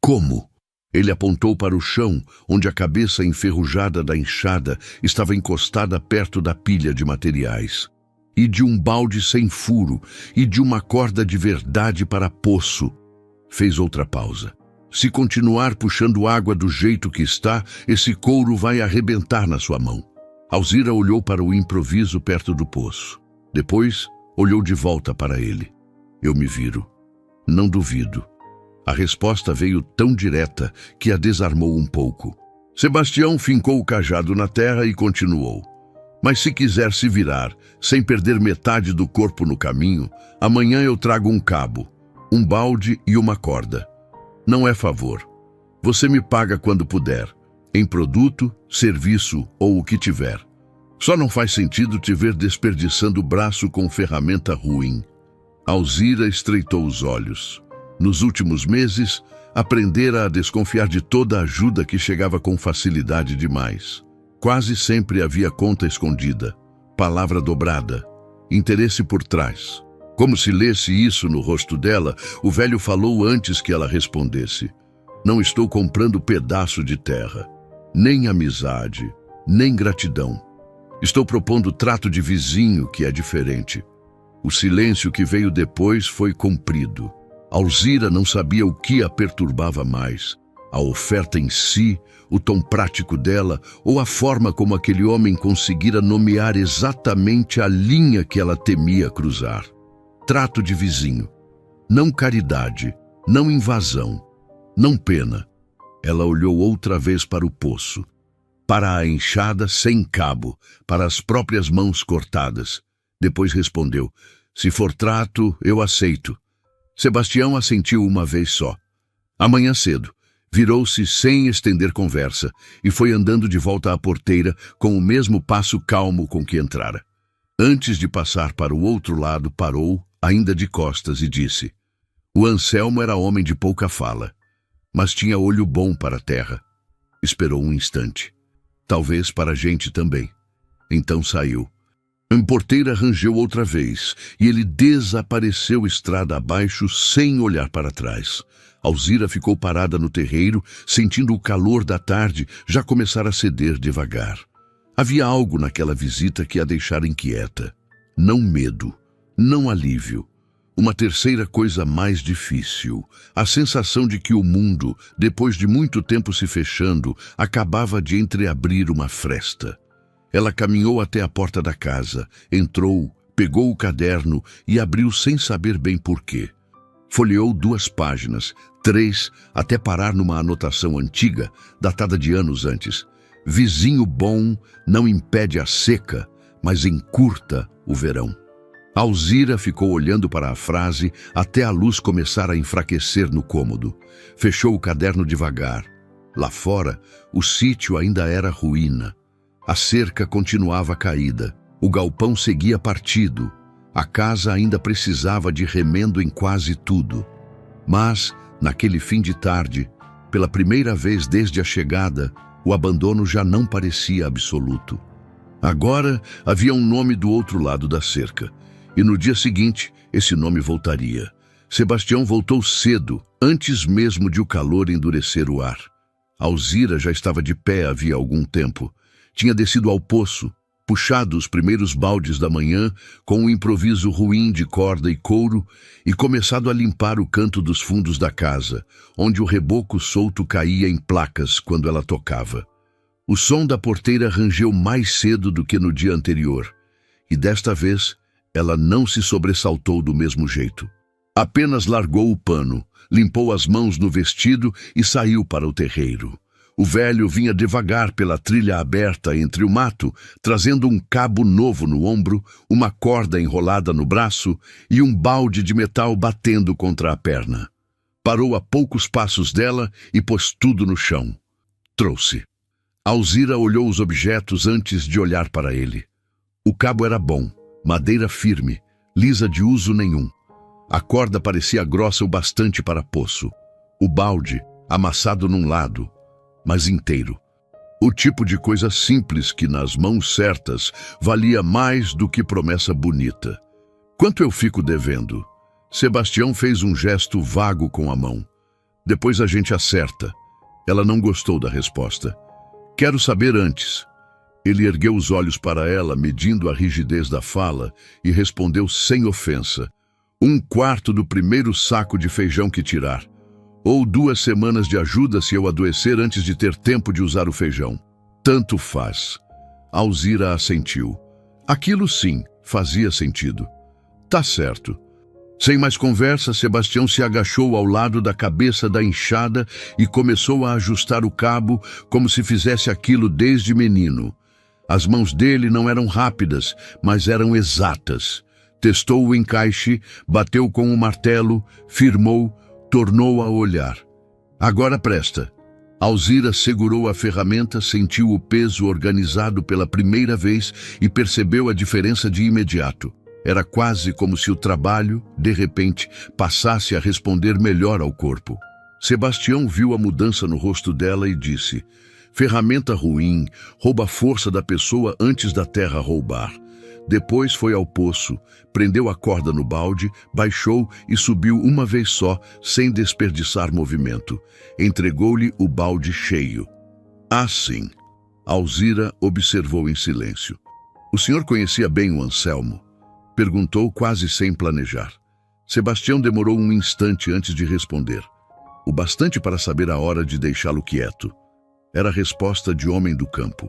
Como? Ele apontou para o chão, onde a cabeça enferrujada da enxada estava encostada perto da pilha de materiais. E de um balde sem furo, e de uma corda de verdade para poço. Fez outra pausa. Se continuar puxando água do jeito que está, esse couro vai arrebentar na sua mão. Alzira olhou para o improviso perto do poço. Depois, olhou de volta para ele. Eu me viro. Não duvido. A resposta veio tão direta que a desarmou um pouco. Sebastião fincou o cajado na terra e continuou. Mas se quiser se virar, sem perder metade do corpo no caminho, amanhã eu trago um cabo, um balde e uma corda. Não é favor. Você me paga quando puder, em produto, serviço ou o que tiver. Só não faz sentido te ver desperdiçando o braço com ferramenta ruim. Alzira estreitou os olhos. Nos últimos meses, aprendera a desconfiar de toda a ajuda que chegava com facilidade demais. Quase sempre havia conta escondida, palavra dobrada, interesse por trás. Como se lesse isso no rosto dela, o velho falou antes que ela respondesse. Não estou comprando pedaço de terra, nem amizade, nem gratidão. Estou propondo trato de vizinho, que é diferente. O silêncio que veio depois foi comprido. Alzira não sabia o que a perturbava mais. A oferta em si, o tom prático dela, ou a forma como aquele homem conseguira nomear exatamente a linha que ela temia cruzar. Trato de vizinho. Não caridade, não invasão, não pena. Ela olhou outra vez para o poço, para a enxada sem cabo, para as próprias mãos cortadas. Depois respondeu, se for trato, eu aceito. Sebastião assentiu uma vez só. Amanhã cedo, virou-se sem estender conversa e foi andando de volta à porteira com o mesmo passo calmo com que entrara. Antes de passar para o outro lado, parou, ainda de costas, e disse: o Anselmo era homem de pouca fala, mas tinha olho bom para a terra. Esperou um instante. Talvez para a gente também. Então saiu. A porteira rangeu outra vez, e ele desapareceu estrada abaixo sem olhar para trás. Alzira ficou parada no terreiro, sentindo o calor da tarde já começar a ceder devagar. Havia algo naquela visita que a deixara inquieta. Não medo, não alívio. Uma terceira coisa mais difícil, a sensação de que o mundo, depois de muito tempo se fechando, acabava de entreabrir uma fresta. Ela caminhou até a porta da casa, entrou, pegou o caderno e abriu sem saber bem porquê. Folheou 2 páginas, 3, até parar numa anotação antiga, datada de anos antes. Vizinho bom não impede a seca, mas encurta o verão. Alzira ficou olhando para a frase até a luz começar a enfraquecer no cômodo. Fechou o caderno devagar. Lá fora, o sítio ainda era ruína. A cerca continuava caída, o galpão seguia partido, a casa ainda precisava de remendo em quase tudo. Mas, naquele fim de tarde, pela primeira vez desde a chegada, o abandono já não parecia absoluto. Agora havia um nome do outro lado da cerca, e no dia seguinte esse nome voltaria. Sebastião voltou cedo, antes mesmo de o calor endurecer o ar. Alzira já estava de pé havia algum tempo. Tinha descido ao poço, puxado os primeiros baldes da manhã com um improviso ruim de corda e couro e começado a limpar o canto dos fundos da casa, onde o reboco solto caía em placas quando ela tocava. O som da porteira rangeu mais cedo do que no dia anterior, e desta vez ela não se sobressaltou do mesmo jeito. Apenas largou o pano, limpou as mãos no vestido e saiu para o terreiro. O velho vinha devagar pela trilha aberta entre o mato, trazendo um cabo novo no ombro, uma corda enrolada no braço e um balde de metal batendo contra a perna. Parou a poucos passos dela e pôs tudo no chão. Trouxe. Alzira olhou os objetos antes de olhar para ele. O cabo era bom, madeira firme, lisa de uso nenhum. A corda parecia grossa o bastante para poço. O balde, amassado num lado, mas inteiro. O tipo de coisa simples que, nas mãos certas, valia mais do que promessa bonita. Quanto eu fico devendo? Sebastião fez um gesto vago com a mão. Depois a gente acerta. Ela não gostou da resposta. Quero saber antes. Ele ergueu os olhos para ela, medindo a rigidez da fala, e respondeu sem ofensa. 1/4 do primeiro saco de feijão que tirar. Ou 2 semanas de ajuda se eu adoecer antes de ter tempo de usar o feijão. Tanto faz. Alzira assentiu. Aquilo sim, fazia sentido. Tá certo. Sem mais conversa, Sebastião se agachou ao lado da cabeça da enxada e começou a ajustar o cabo como se fizesse aquilo desde menino. As mãos dele não eram rápidas, mas eram exatas. Testou o encaixe, bateu com o martelo, firmou, tornou a olhar. Agora presta. Alzira segurou a ferramenta, sentiu o peso organizado pela primeira vez e percebeu a diferença de imediato. Era quase como se o trabalho, de repente, passasse a responder melhor ao corpo. Sebastião viu a mudança no rosto dela e disse: ferramenta ruim, rouba a força da pessoa antes da terra roubar. Depois foi ao poço, prendeu a corda no balde, baixou e subiu uma vez só, sem desperdiçar movimento. Entregou-lhe o balde cheio. Assim, Alzira observou em silêncio. O senhor conhecia bem o Anselmo? Perguntou quase sem planejar. Sebastião demorou um instante antes de responder. O bastante para saber a hora de deixá-lo quieto. Era a resposta de homem do campo.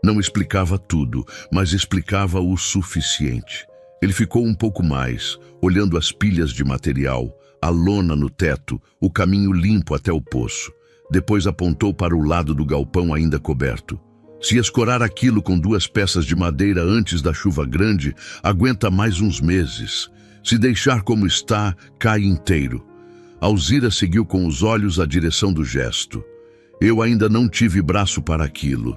Não explicava tudo, mas explicava o suficiente. Ele ficou um pouco mais, olhando as pilhas de material, a lona no teto, o caminho limpo até o poço. Depois apontou para o lado do galpão ainda coberto. Se escorar aquilo com 2 peças de madeira antes da chuva grande, aguenta mais uns meses. Se deixar como está, cai inteiro. Alzira seguiu com os olhos a direção do gesto. Eu ainda não tive braço para aquilo.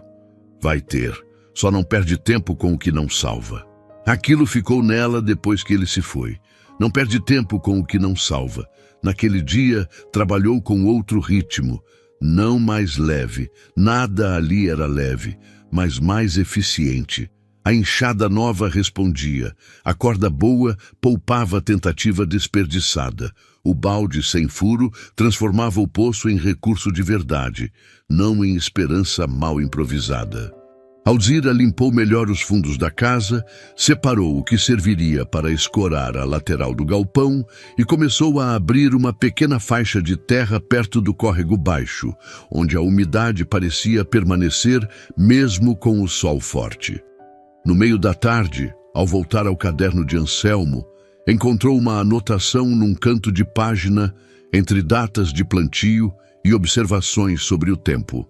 Vai ter. Só não perde tempo com o que não salva. Aquilo ficou nela depois que ele se foi. Não perde tempo com o que não salva. Naquele dia, trabalhou com outro ritmo. Não mais leve, nada ali era leve, mas mais eficiente. A enxada nova respondia, a corda boa poupava a tentativa desperdiçada. O balde sem furo transformava o poço em recurso de verdade, não em esperança mal improvisada. Alzira limpou melhor os fundos da casa, separou o que serviria para escorar a lateral do galpão e começou a abrir uma pequena faixa de terra perto do córrego baixo, onde a umidade parecia permanecer mesmo com o sol forte. No meio da tarde, ao voltar ao caderno de Anselmo, encontrou uma anotação num canto de página entre datas de plantio e observações sobre o tempo.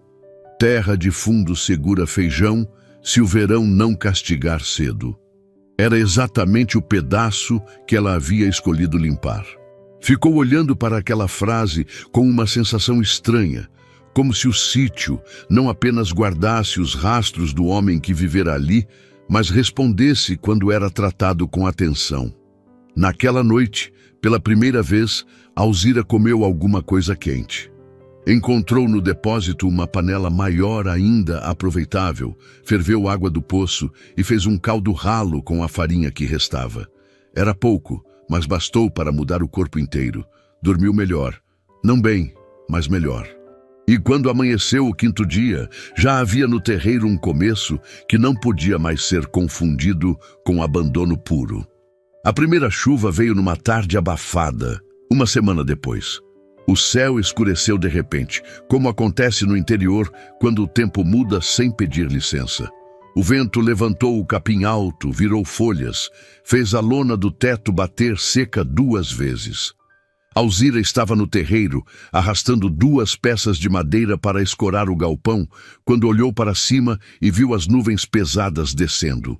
Terra de fundo segura feijão, se o verão não castigar cedo. Era exatamente o pedaço que ela havia escolhido limpar. Ficou olhando para aquela frase com uma sensação estranha, como se o sítio não apenas guardasse os rastros do homem que vivera ali, mas respondesse quando era tratado com atenção. Naquela noite, pela primeira vez, Alzira comeu alguma coisa quente. Encontrou no depósito uma panela maior ainda aproveitável, ferveu água do poço e fez um caldo ralo com a farinha que restava. Era pouco, mas bastou para mudar o corpo inteiro. Dormiu melhor. Não bem, mas melhor. E quando amanheceu o quinto dia, já havia no terreiro um começo que não podia mais ser confundido com abandono puro. A primeira chuva veio numa tarde abafada, uma semana depois. O céu escureceu de repente, como acontece no interior quando o tempo muda sem pedir licença. O vento levantou o capim alto, virou folhas, fez a lona do teto bater seca 2 vezes. Alzira estava no terreiro, arrastando 2 peças de madeira para escorar o galpão, quando olhou para cima e viu as nuvens pesadas descendo.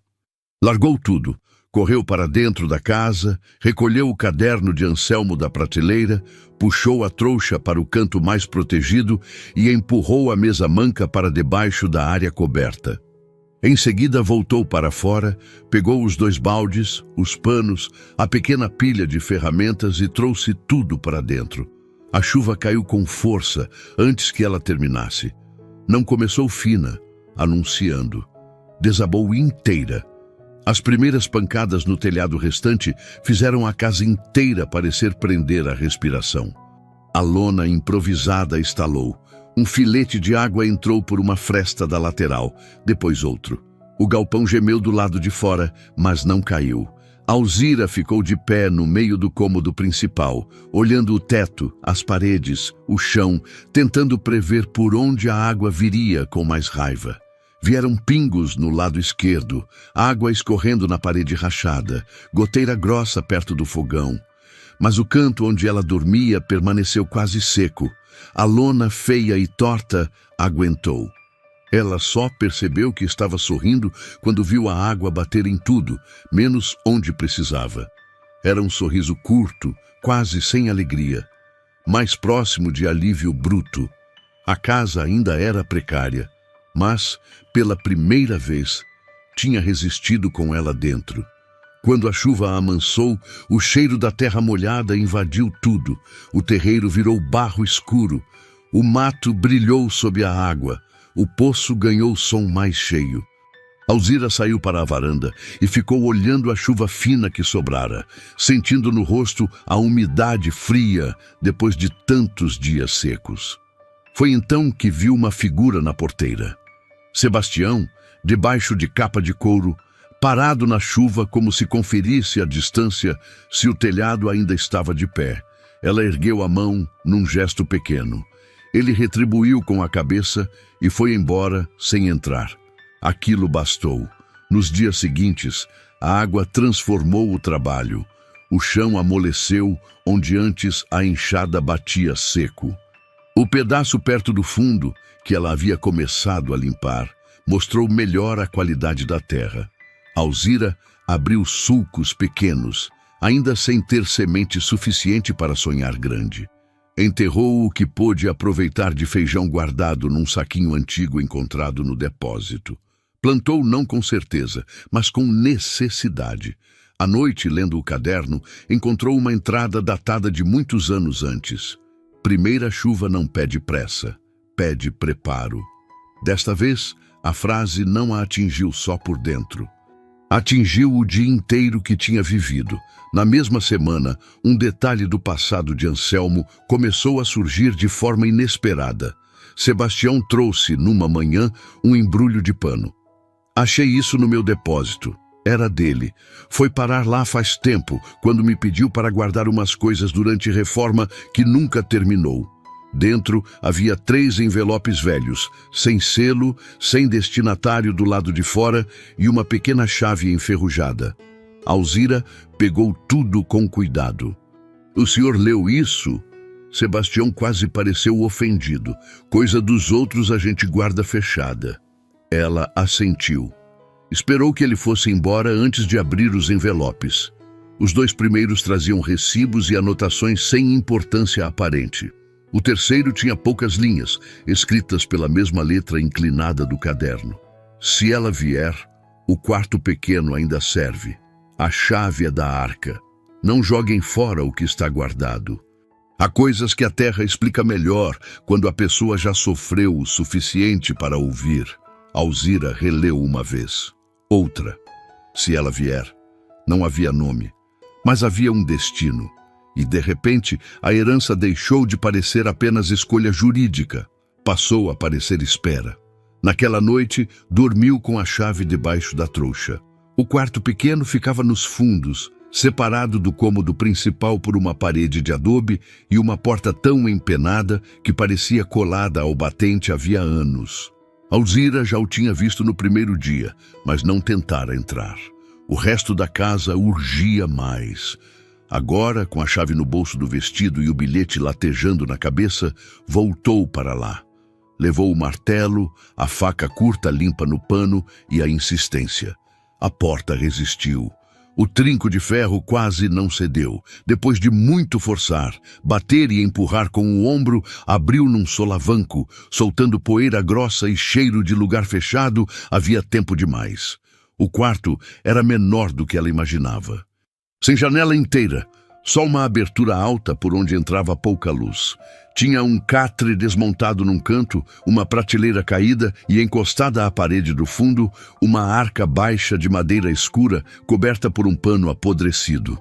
Largou tudo, correu para dentro da casa, recolheu o caderno de Anselmo da prateleira, puxou a trouxa para o canto mais protegido e empurrou a mesa manca para debaixo da área coberta. Em seguida voltou para fora, pegou os 2 baldes, os panos, a pequena pilha de ferramentas e trouxe tudo para dentro. A chuva caiu com força antes que ela terminasse. Não começou fina, anunciando. Desabou inteira. As primeiras pancadas no telhado restante fizeram a casa inteira parecer prender a respiração. A lona improvisada estalou. Um filete de água entrou por uma fresta da lateral, depois outro. O galpão gemeu do lado de fora, mas não caiu. Alzira ficou de pé no meio do cômodo principal, olhando o teto, as paredes, o chão, tentando prever por onde a água viria com mais raiva. Vieram pingos no lado esquerdo, água escorrendo na parede rachada, goteira grossa perto do fogão. Mas o canto onde ela dormia permaneceu quase seco. A lona feia e torta aguentou. Ela só percebeu que estava sorrindo quando viu a água bater em tudo, menos onde precisava. Era um sorriso curto, quase sem alegria, mais próximo de alívio bruto. A casa ainda era precária, mas, pela primeira vez, tinha resistido com ela dentro. Quando a chuva amansou, o cheiro da terra molhada invadiu tudo. O terreiro virou barro escuro. O mato brilhou sob a água. O poço ganhou som mais cheio. Alzira saiu para a varanda e ficou olhando a chuva fina que sobrara, sentindo no rosto a umidade fria depois de tantos dias secos. Foi então que viu uma figura na porteira. Sebastião, debaixo de capa de couro, parado na chuva como se conferisse a distância se o telhado ainda estava de pé. Ela ergueu a mão num gesto pequeno. Ele retribuiu com a cabeça e foi embora sem entrar. Aquilo bastou. Nos dias seguintes, a água transformou o trabalho. O chão amoleceu onde antes a enxada batia seco. O pedaço perto do fundo, que ela havia começado a limpar, mostrou melhor a qualidade da terra. Alzira abriu sulcos pequenos, ainda sem ter semente suficiente para sonhar grande. Enterrou o que pôde aproveitar de feijão guardado num saquinho antigo encontrado no depósito. Plantou não com certeza, mas com necessidade. À noite, lendo o caderno, encontrou uma entrada datada de muitos anos antes. Primeira chuva não pede pressa, pede preparo. Desta vez, a frase não a atingiu só por dentro. Atingiu o dia inteiro que tinha vivido. Na mesma semana, um detalhe do passado de Anselmo começou a surgir de forma inesperada. Sebastião trouxe, numa manhã, um embrulho de pano. Achei isso no meu depósito. Era dele. Foi parar lá faz tempo, quando me pediu para guardar umas coisas durante reforma que nunca terminou. Dentro havia 3 envelopes velhos, sem selo, sem destinatário do lado de fora e uma pequena chave enferrujada. Alzira pegou tudo com cuidado. "O senhor leu isso?" Sebastião quase pareceu ofendido. "Coisa dos outros a gente guarda fechada." Ela assentiu. Esperou que ele fosse embora antes de abrir os envelopes. Os 2 primeiros traziam recibos e anotações sem importância aparente. O terceiro tinha poucas linhas, escritas pela mesma letra inclinada do caderno. "Se ela vier, o quarto pequeno ainda serve. A chave é da arca. Não joguem fora o que está guardado." Há coisas que a terra explica melhor quando a pessoa já sofreu o suficiente para ouvir. Alzira releu uma vez. Outra. Se ela vier. Não havia nome, mas havia um destino. E, de repente, a herança deixou de parecer apenas escolha jurídica. Passou a parecer espera. Naquela noite, dormiu com a chave debaixo da trouxa. O quarto pequeno ficava nos fundos, separado do cômodo principal por uma parede de adobe e uma porta tão empenada que parecia colada ao batente havia anos. Alzira já o tinha visto no primeiro dia, mas não tentara entrar. O resto da casa urgia mais. Agora, com a chave no bolso do vestido e o bilhete latejando na cabeça, voltou para lá. Levou o martelo, a faca curta limpa no pano e a insistência. A porta resistiu. O trinco de ferro quase não cedeu. Depois de muito forçar, bater e empurrar com o ombro, abriu num solavanco, soltando poeira grossa e cheiro de lugar fechado, havia tempo demais. O quarto era menor do que ela imaginava. Sem janela inteira, só uma abertura alta por onde entrava pouca luz. Tinha um catre desmontado num canto, uma prateleira caída e encostada à parede do fundo, uma arca baixa de madeira escura coberta por um pano apodrecido.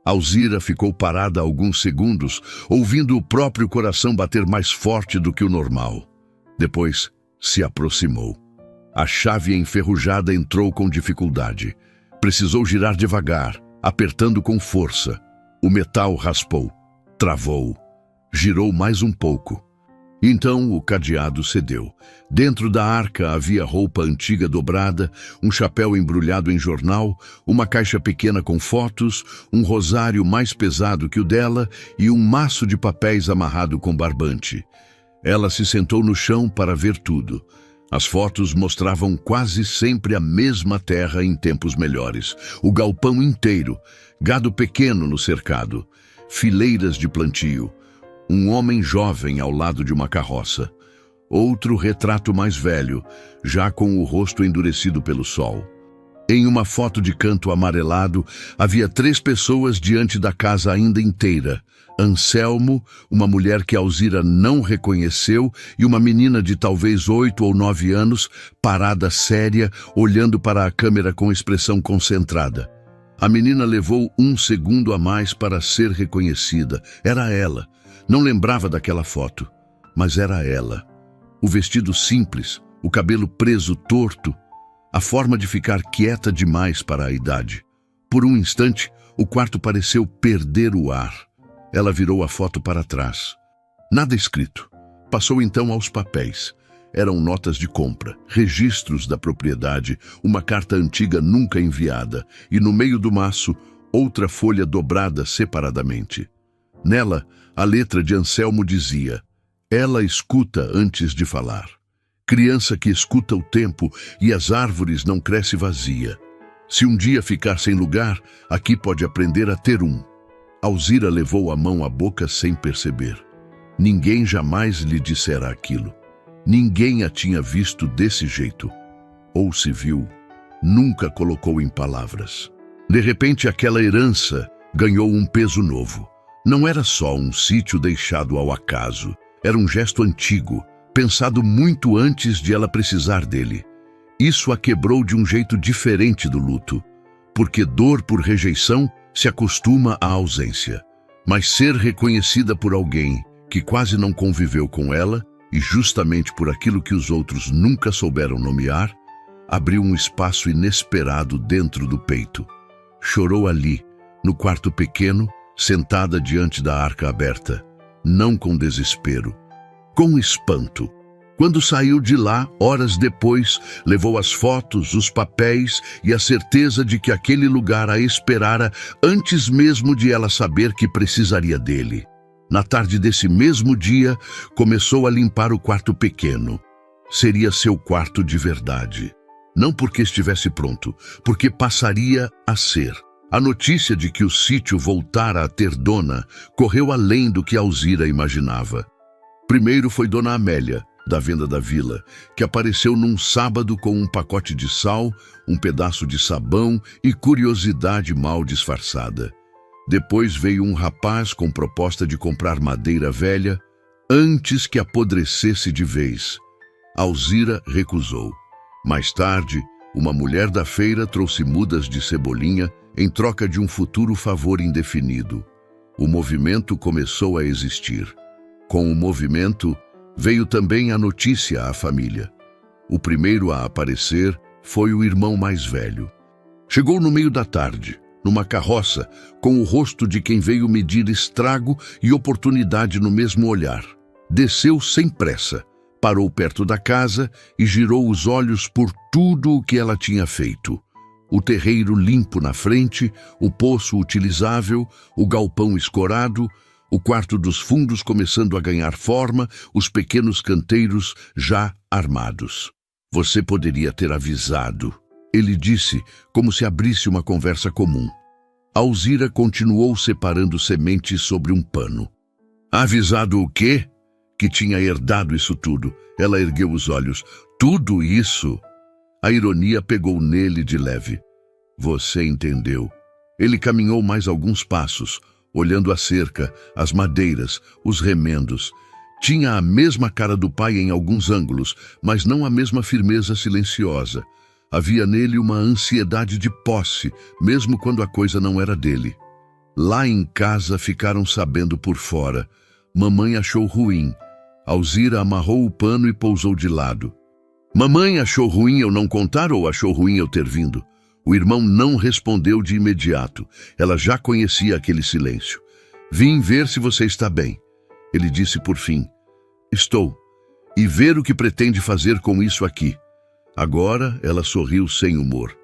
Alzira ficou parada alguns segundos, ouvindo o próprio coração bater mais forte do que o normal. Depois se aproximou. A chave enferrujada entrou com dificuldade. Precisou girar devagar, apertando com força. O metal raspou, travou. Girou mais um pouco. Então o cadeado cedeu. Dentro da arca havia roupa antiga dobrada, um chapéu embrulhado em jornal, uma caixa pequena com fotos, um rosário mais pesado que o dela e um maço de papéis amarrado com barbante. Ela se sentou no chão para ver tudo. As fotos mostravam quase sempre a mesma terra em tempos melhores. O galpão inteiro, gado pequeno no cercado, fileiras de plantio, um homem jovem ao lado de uma carroça. Outro retrato mais velho, já com o rosto endurecido pelo sol. Em uma foto de canto amarelado, havia 3 pessoas diante da casa ainda inteira. Anselmo, uma mulher que Alzira não reconheceu, e uma menina de talvez 8 ou 9 anos, parada séria, olhando para a câmera com expressão concentrada. A menina levou 1 segundo a mais para ser reconhecida. Era ela. Não lembrava daquela foto, mas era ela. O vestido simples, o cabelo preso torto, a forma de ficar quieta demais para a idade. Por um instante, o quarto pareceu perder o ar. Ela virou a foto para trás. Nada escrito. Passou então aos papéis. Eram notas de compra, registros da propriedade, uma carta antiga nunca enviada, e no meio do maço, outra folha dobrada separadamente. Nela, a letra de Anselmo dizia: "Ela escuta antes de falar. Criança que escuta o tempo e as árvores não cresce vazia. Se um dia ficar sem lugar, aqui pode aprender a ter um." Alzira levou a mão à boca sem perceber. Ninguém jamais lhe dissera aquilo. Ninguém a tinha visto desse jeito. Ou se viu, nunca colocou em palavras. De repente, aquela herança ganhou um peso novo. Não era só um sítio deixado ao acaso. Era um gesto antigo, pensado muito antes de ela precisar dele. Isso a quebrou de um jeito diferente do luto, porque dor por rejeição se acostuma à ausência. Mas ser reconhecida por alguém que quase não conviveu com ela, e justamente por aquilo que os outros nunca souberam nomear, abriu um espaço inesperado dentro do peito. Chorou ali, no quarto pequeno, sentada diante da arca aberta, não com desespero, com espanto. Quando saiu de lá, horas depois, levou as fotos, os papéis e a certeza de que aquele lugar a esperara antes mesmo de ela saber que precisaria dele. Na tarde desse mesmo dia, começou a limpar o quarto pequeno. Seria seu quarto de verdade. Não porque estivesse pronto, porque passaria a ser. A notícia de que o sítio voltara a ter dona correu além do que Alzira imaginava. Primeiro foi Dona Amélia, da venda da vila, que apareceu num sábado com um pacote de sal, um pedaço de sabão e curiosidade mal disfarçada. Depois veio um rapaz com proposta de comprar madeira velha antes que apodrecesse de vez. Alzira recusou. Mais tarde, uma mulher da feira trouxe mudas de cebolinha em troca de um futuro favor indefinido. O movimento começou a existir. Com o movimento, Veio também a notícia à família. O primeiro a aparecer foi o irmão mais velho. Chegou no meio da tarde, numa carroça, com o rosto de quem veio medir estrago e oportunidade no mesmo olhar. Desceu sem pressa, parou perto da casa e girou os olhos por tudo o que ela tinha feito. O terreiro limpo na frente, o poço utilizável, o galpão escorado, o quarto dos fundos começando a ganhar forma, os pequenos canteiros já armados. Você poderia ter avisado, ele disse, como se abrisse uma conversa comum. Alzira continuou separando sementes sobre um pano. Avisado o quê? Que tinha herdado isso tudo. Ela ergueu os olhos. Tudo isso? A ironia pegou nele de leve. Você entendeu. Ele caminhou mais alguns passos, olhando a cerca, as madeiras, os remendos. Tinha a mesma cara do pai em alguns ângulos, mas não a mesma firmeza silenciosa. Havia nele uma ansiedade de posse, mesmo quando a coisa não era dele. Lá em casa ficaram sabendo por fora. Mamãe achou ruim. Alzira amarrou o pano e pousou de lado. Mamãe achou ruim eu não contar ou achou ruim eu ter vindo? O irmão não respondeu de imediato. Ela já conhecia aquele silêncio. Vim ver se você está bem. Ele disse por fim. Estou. E ver o que pretende fazer com isso aqui. Agora ela sorriu sem humor.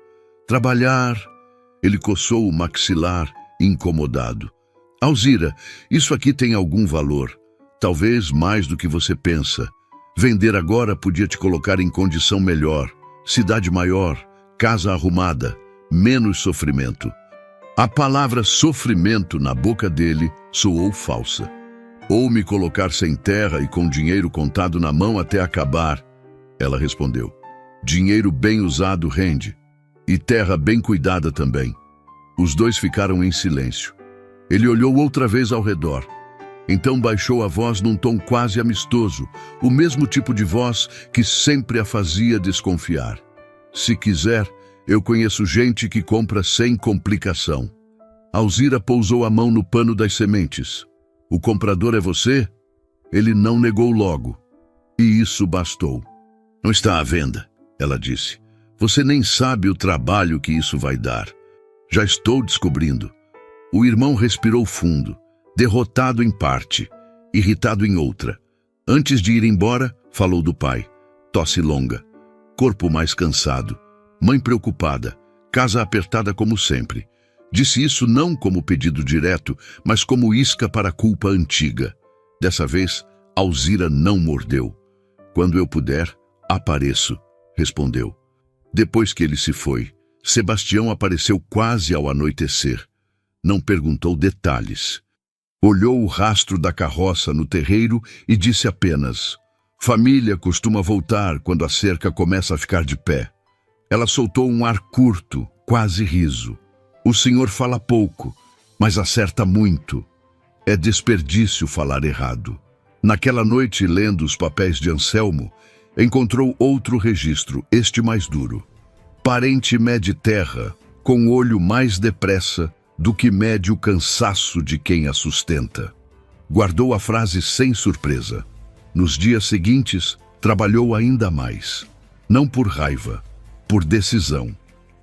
Trabalhar. Ele coçou o maxilar, incomodado. Alzira, isso aqui tem algum valor. Talvez mais do que você pensa. Vender agora podia te colocar em condição melhor. Cidade maior, casa arrumada, menos sofrimento. A palavra sofrimento na boca dele soou falsa. Ou me colocar sem terra e com dinheiro contado na mão até acabar. Ela respondeu. Dinheiro bem usado rende. E terra bem cuidada também. Os dois ficaram em silêncio. Ele olhou outra vez ao redor. Então baixou a voz num tom quase amistoso, o mesmo tipo de voz que sempre a fazia desconfiar. Se quiser, eu conheço gente que compra sem complicação. Alzira pousou a mão no pano das sementes. O comprador é você? Ele não negou logo. E isso bastou. Não está à venda, ela disse. Você nem sabe o trabalho que isso vai dar. Já estou descobrindo. O irmão respirou fundo, derrotado em parte, irritado em outra. Antes de ir embora, falou do pai. Tosse longa, corpo mais cansado, mãe preocupada, casa apertada como sempre. Disse isso não como pedido direto, mas como isca para a culpa antiga. Dessa vez, Alzira não mordeu. Quando eu puder, apareço, respondeu. Depois que ele se foi, Sebastião apareceu quase ao anoitecer. Não perguntou detalhes. Olhou o rastro da carroça no terreiro e disse apenas: família costuma voltar quando a cerca começa a ficar de pé. Ela soltou um ar curto, quase riso. O senhor fala pouco, mas acerta muito. É desperdício falar errado. Naquela noite, lendo os papéis de Anselmo, encontrou outro registro, este mais duro. Parente mede terra, com olho mais depressa do que mede o cansaço de quem a sustenta. Guardou a frase sem surpresa. Nos dias seguintes, trabalhou ainda mais. Não por raiva, por decisão.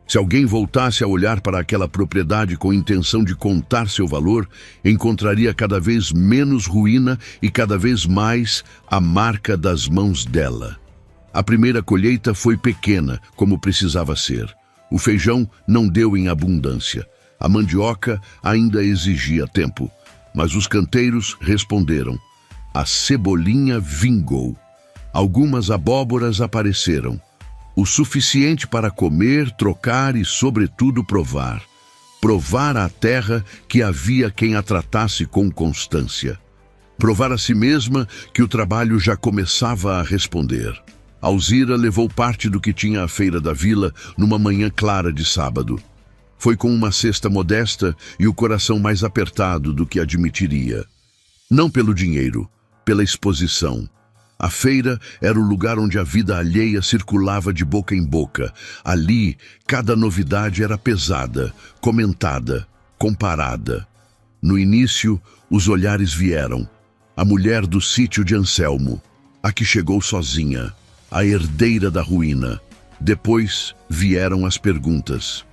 Se alguém voltasse a olhar para aquela propriedade com intenção de contar seu valor, encontraria cada vez menos ruína e cada vez mais a marca das mãos dela. A primeira colheita foi pequena, como precisava ser. O feijão não deu em abundância. A mandioca ainda exigia tempo, mas os canteiros responderam. A cebolinha vingou. Algumas abóboras apareceram. O suficiente para comer, trocar e, sobretudo, provar. Provar à terra que havia quem a tratasse com constância. Provar a si mesma que o trabalho já começava a responder. Alzira levou parte do que tinha à feira da vila numa manhã clara de sábado. Foi com uma cesta modesta e o coração mais apertado do que admitiria. Não pelo dinheiro, pela exposição. A feira era o lugar onde a vida alheia circulava de boca em boca. Ali, cada novidade era pesada, comentada, comparada. No início, os olhares vieram. A mulher do sítio de Anselmo. A que chegou sozinha, a herdeira da ruína. Depois vieram as perguntas.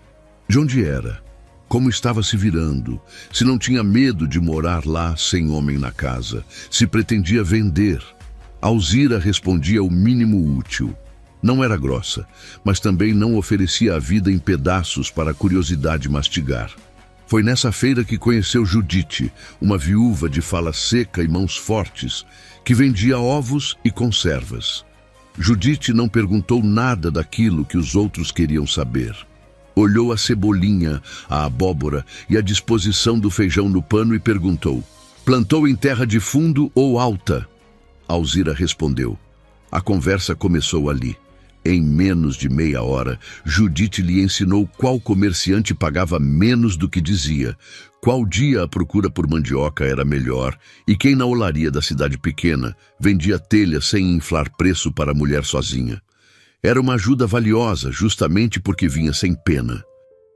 De onde era? Como estava se virando? Se não tinha medo de morar lá sem homem na casa? Se pretendia vender? Alzira respondia o mínimo útil. Não era grossa, mas também não oferecia a vida em pedaços para a curiosidade mastigar. Foi nessa feira que conheceu Judite, uma viúva de fala seca e mãos fortes, que vendia ovos e conservas. Judite não perguntou nada daquilo que os outros queriam saber. Olhou a cebolinha, a abóbora e a disposição do feijão no pano e perguntou: plantou em terra de fundo ou alta? Alzira respondeu. A conversa começou ali. Em menos de meia hora, Judite lhe ensinou qual comerciante pagava menos do que dizia, qual dia a procura por mandioca era melhor e quem na olaria da cidade pequena vendia telha sem inflar preço para a mulher sozinha. Era uma ajuda valiosa, justamente porque vinha sem pena.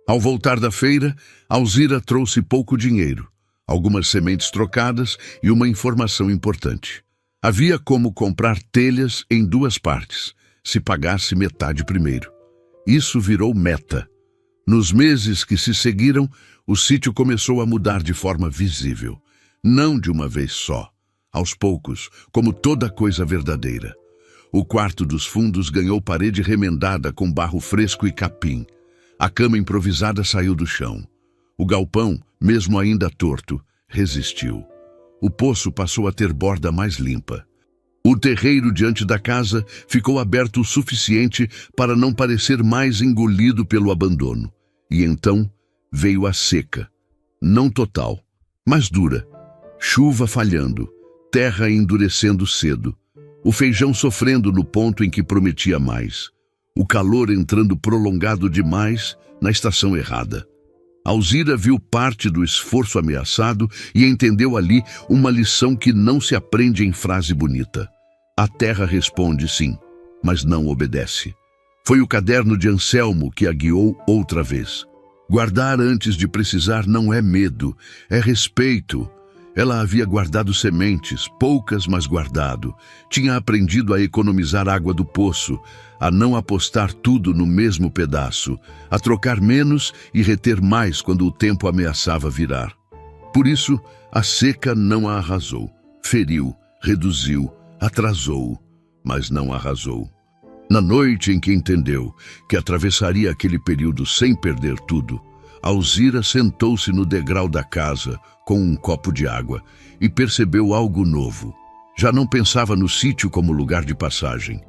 Ao voltar da feira, Alzira trouxe pouco dinheiro, algumas sementes trocadas e uma informação importante. Havia como comprar telhas em duas partes, se pagasse metade primeiro. Isso virou meta. Nos meses que se seguiram, o sítio começou a mudar de forma visível. Não de uma vez só, aos poucos, como toda coisa verdadeira. O quarto dos fundos ganhou parede remendada com barro fresco e capim. A cama improvisada saiu do chão. O galpão, mesmo ainda torto, resistiu. O poço passou a ter borda mais limpa. O terreiro diante da casa ficou aberto o suficiente para não parecer mais engolido pelo abandono. E então veio a seca. Não total, mas dura. Chuva falhando, terra endurecendo cedo. O feijão sofrendo no ponto em que prometia mais. O calor entrando prolongado demais na estação errada. Alzira viu parte do esforço ameaçado e entendeu ali uma lição que não se aprende em frase bonita. A terra responde sim, mas não obedece. Foi o caderno de Anselmo que a guiou outra vez. Guardar antes de precisar não é medo, é respeito. Ela havia guardado sementes, poucas, mas guardado. Tinha aprendido a economizar água do poço, a não apostar tudo no mesmo pedaço, a trocar menos e reter mais quando o tempo ameaçava virar. Por isso, a seca não a arrasou. Feriu, reduziu, atrasou, mas não arrasou. Na noite em que entendeu que atravessaria aquele período sem perder tudo, Alzira sentou-se no degrau da casa com um copo de água e percebeu algo novo. Já não pensava no sítio como lugar de passagem.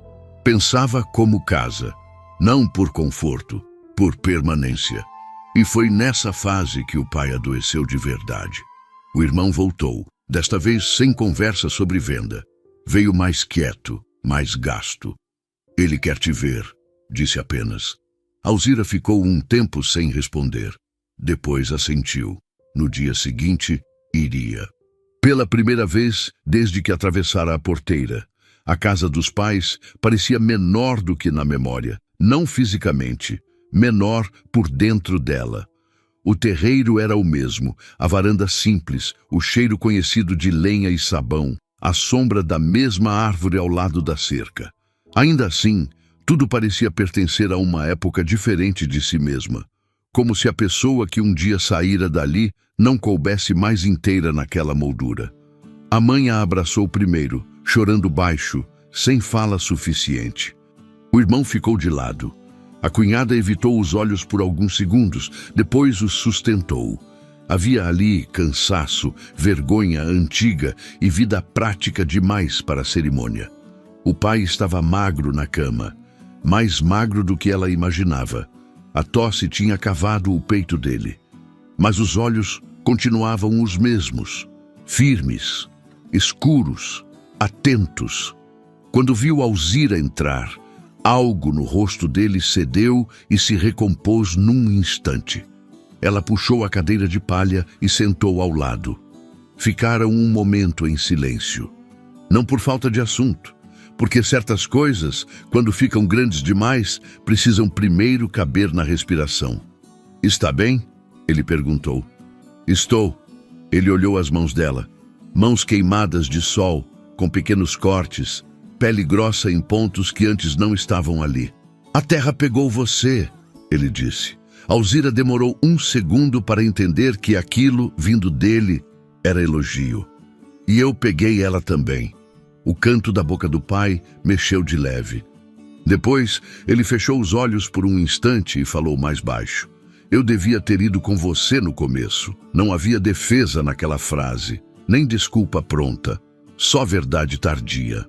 Pensava como casa, não por conforto, por permanência. E foi nessa fase que o pai adoeceu de verdade. O irmão voltou, desta vez sem conversa sobre venda. Veio mais quieto, mais gasto. Ele quer te ver, disse apenas. Alzira ficou um tempo sem responder. Depois assentiu. No dia seguinte, iria. Pela primeira vez, desde que atravessara a porteira, a casa dos pais parecia menor do que na memória. Não fisicamente, menor por dentro dela. O terreiro era o mesmo, a varanda simples, o cheiro conhecido de lenha e sabão, a sombra da mesma árvore ao lado da cerca. Ainda assim, tudo parecia pertencer a uma época diferente de si mesma, como se a pessoa que um dia saíra dali não coubesse mais inteira naquela moldura. A mãe a abraçou primeiro, chorando baixo, sem fala suficiente. O irmão ficou de lado. A cunhada evitou os olhos por alguns segundos, depois os sustentou. Havia ali cansaço, vergonha antiga e vida prática demais para a cerimônia. O pai estava magro na cama, mais magro do que ela imaginava. A tosse tinha cavado o peito dele. Mas os olhos continuavam os mesmos, firmes, escuros, atentos. Quando viu Alzira entrar, algo no rosto dele cedeu e se recompôs num instante. Ela puxou a cadeira de palha e sentou ao lado. Ficaram um momento em silêncio. Não por falta de assunto, porque certas coisas, quando ficam grandes demais, precisam primeiro caber na respiração. "Está bem?" ele perguntou. "Estou." Ele olhou as mãos dela, mãos queimadas de sol, com pequenos cortes, pele grossa em pontos que antes não estavam ali. A terra pegou você, ele disse. Alzira demorou 1 segundo para entender que aquilo, vindo dele, era elogio. E eu peguei ela também. O canto da boca do pai mexeu de leve. Depois, ele fechou os olhos por um instante e falou mais baixo. Eu devia ter ido com você no começo. Não havia defesa naquela frase, nem desculpa pronta, só verdade tardia.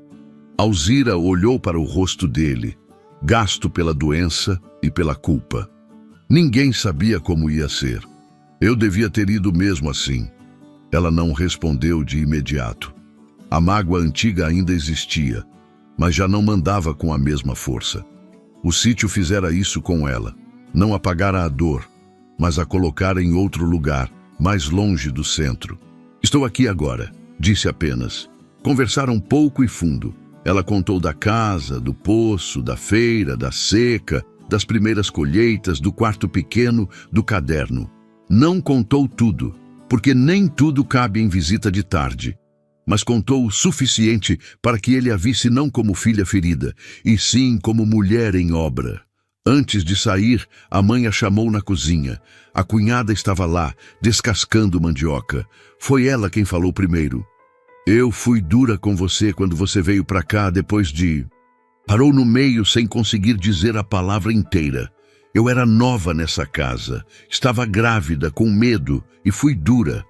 Alzira olhou para o rosto dele, gasto pela doença e pela culpa. Ninguém sabia como ia ser. Eu devia ter ido mesmo assim. Ela não respondeu de imediato. A mágoa antiga ainda existia, mas já não mandava com a mesma força. O sítio fizera isso com ela. Não apagara a dor, mas a colocara em outro lugar, mais longe do centro. Estou aqui agora, disse apenas. Conversaram pouco e fundo. Ela contou da casa, do poço, da feira, da seca, das primeiras colheitas, do quarto pequeno, do caderno. Não contou tudo, porque nem tudo cabe em visita de tarde. Mas contou o suficiente para que ele a visse não como filha ferida, e sim como mulher em obra. Antes de sair, a mãe a chamou na cozinha. A cunhada estava lá, descascando mandioca. Foi ela quem falou primeiro. Eu fui dura com você quando você veio para cá depois de... Parou no meio sem conseguir dizer a palavra inteira. Eu era nova nessa casa, estava grávida, com medo, e fui dura.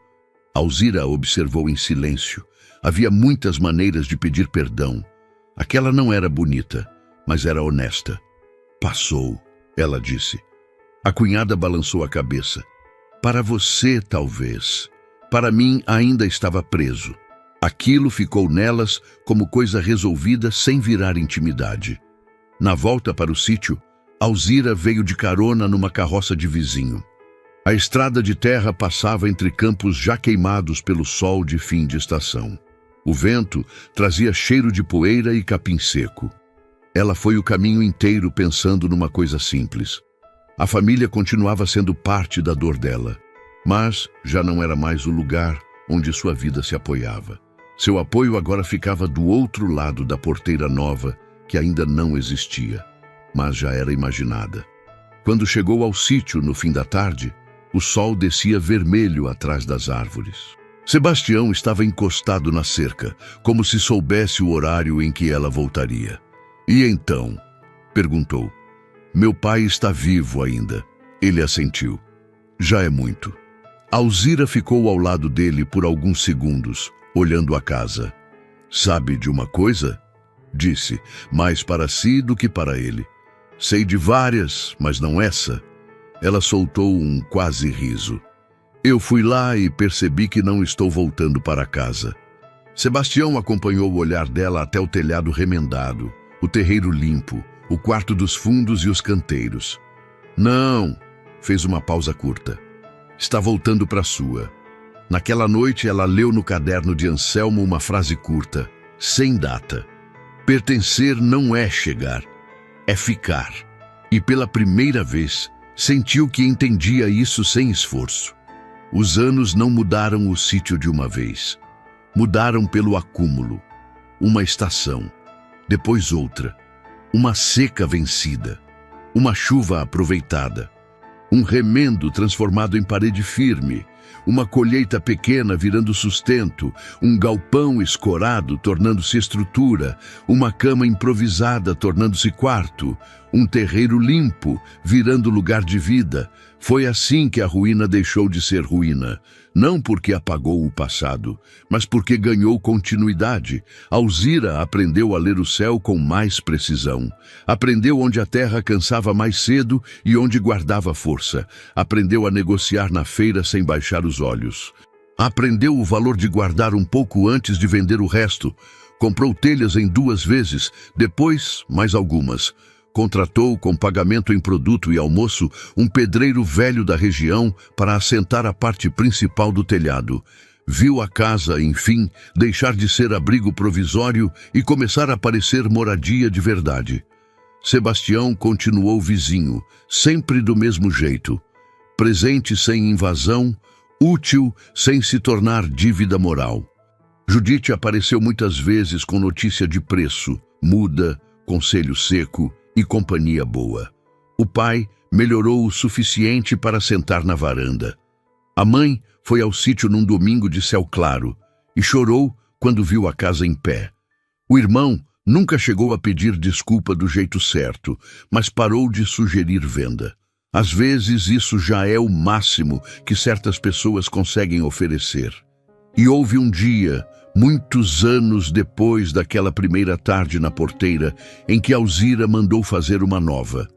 Alzira observou em silêncio. Havia muitas maneiras de pedir perdão. Aquela não era bonita, mas era honesta. Passou, ela disse. A cunhada balançou a cabeça. Para você, talvez. Para mim, ainda estava preso. Aquilo ficou nelas como coisa resolvida sem virar intimidade. Na volta para o sítio, Alzira veio de carona numa carroça de vizinho. A estrada de terra passava entre campos já queimados pelo sol de fim de estação. O vento trazia cheiro de poeira e capim seco. Ela foi o caminho inteiro pensando numa coisa simples. A família continuava sendo parte da dor dela, mas já não era mais o lugar onde sua vida se apoiava. Seu apoio agora ficava do outro lado da porteira nova, que ainda não existia, mas já era imaginada. Quando chegou ao sítio no fim da tarde, o sol descia vermelho atrás das árvores. Sebastião estava encostado na cerca, como se soubesse o horário em que ela voltaria. E então? Perguntou. Meu pai está vivo ainda. Ele assentiu. Já é muito. Alzira ficou ao lado dele por alguns segundos, olhando a casa. Sabe de uma coisa? Disse, mais para si do que para ele. Sei de várias, mas não essa. Ela soltou um quase riso. Eu fui lá e percebi que não estou voltando para casa. Sebastião acompanhou o olhar dela até o telhado remendado, o terreiro limpo, o quarto dos fundos e os canteiros. Não, fez uma pausa curta. Está voltando para a sua. Naquela noite ela leu no caderno de Anselmo uma frase curta, sem data. Pertencer não é chegar, é ficar. E pela primeira vez, sentiu que entendia isso sem esforço. Os anos não mudaram o sítio de uma vez. Mudaram pelo acúmulo. Uma estação, depois outra. Uma seca vencida. Uma chuva aproveitada. Um remendo transformado em parede firme. Uma colheita pequena virando sustento, um galpão escorado tornando-se estrutura, uma cama improvisada tornando-se quarto, um terreiro limpo virando lugar de vida. Foi assim que a ruína deixou de ser ruína, não porque apagou o passado, mas porque ganhou continuidade. Alzira aprendeu a ler o céu com mais precisão. Aprendeu onde a terra cansava mais cedo e onde guardava força. Aprendeu a negociar na feira sem baixar os olhos. Aprendeu o valor de guardar um pouco antes de vender o resto. Comprou telhas em 2 vezes, depois mais algumas. Contratou, com pagamento em produto e almoço, um pedreiro velho da região para assentar a parte principal do telhado. Viu a casa, enfim, deixar de ser abrigo provisório e começar a parecer moradia de verdade. Sebastião continuou vizinho, sempre do mesmo jeito. Presente sem invasão, útil sem se tornar dívida moral. Judite apareceu muitas vezes com notícia de preço, muda, conselho seco e companhia boa. O pai melhorou o suficiente para sentar na varanda. A mãe foi ao sítio num domingo de céu claro e chorou quando viu a casa em pé. O irmão nunca chegou a pedir desculpa do jeito certo, mas parou de sugerir venda. Às vezes isso já é o máximo que certas pessoas conseguem oferecer. E houve um dia, muitos anos depois daquela primeira tarde na porteira, em que Alzira mandou fazer uma nova.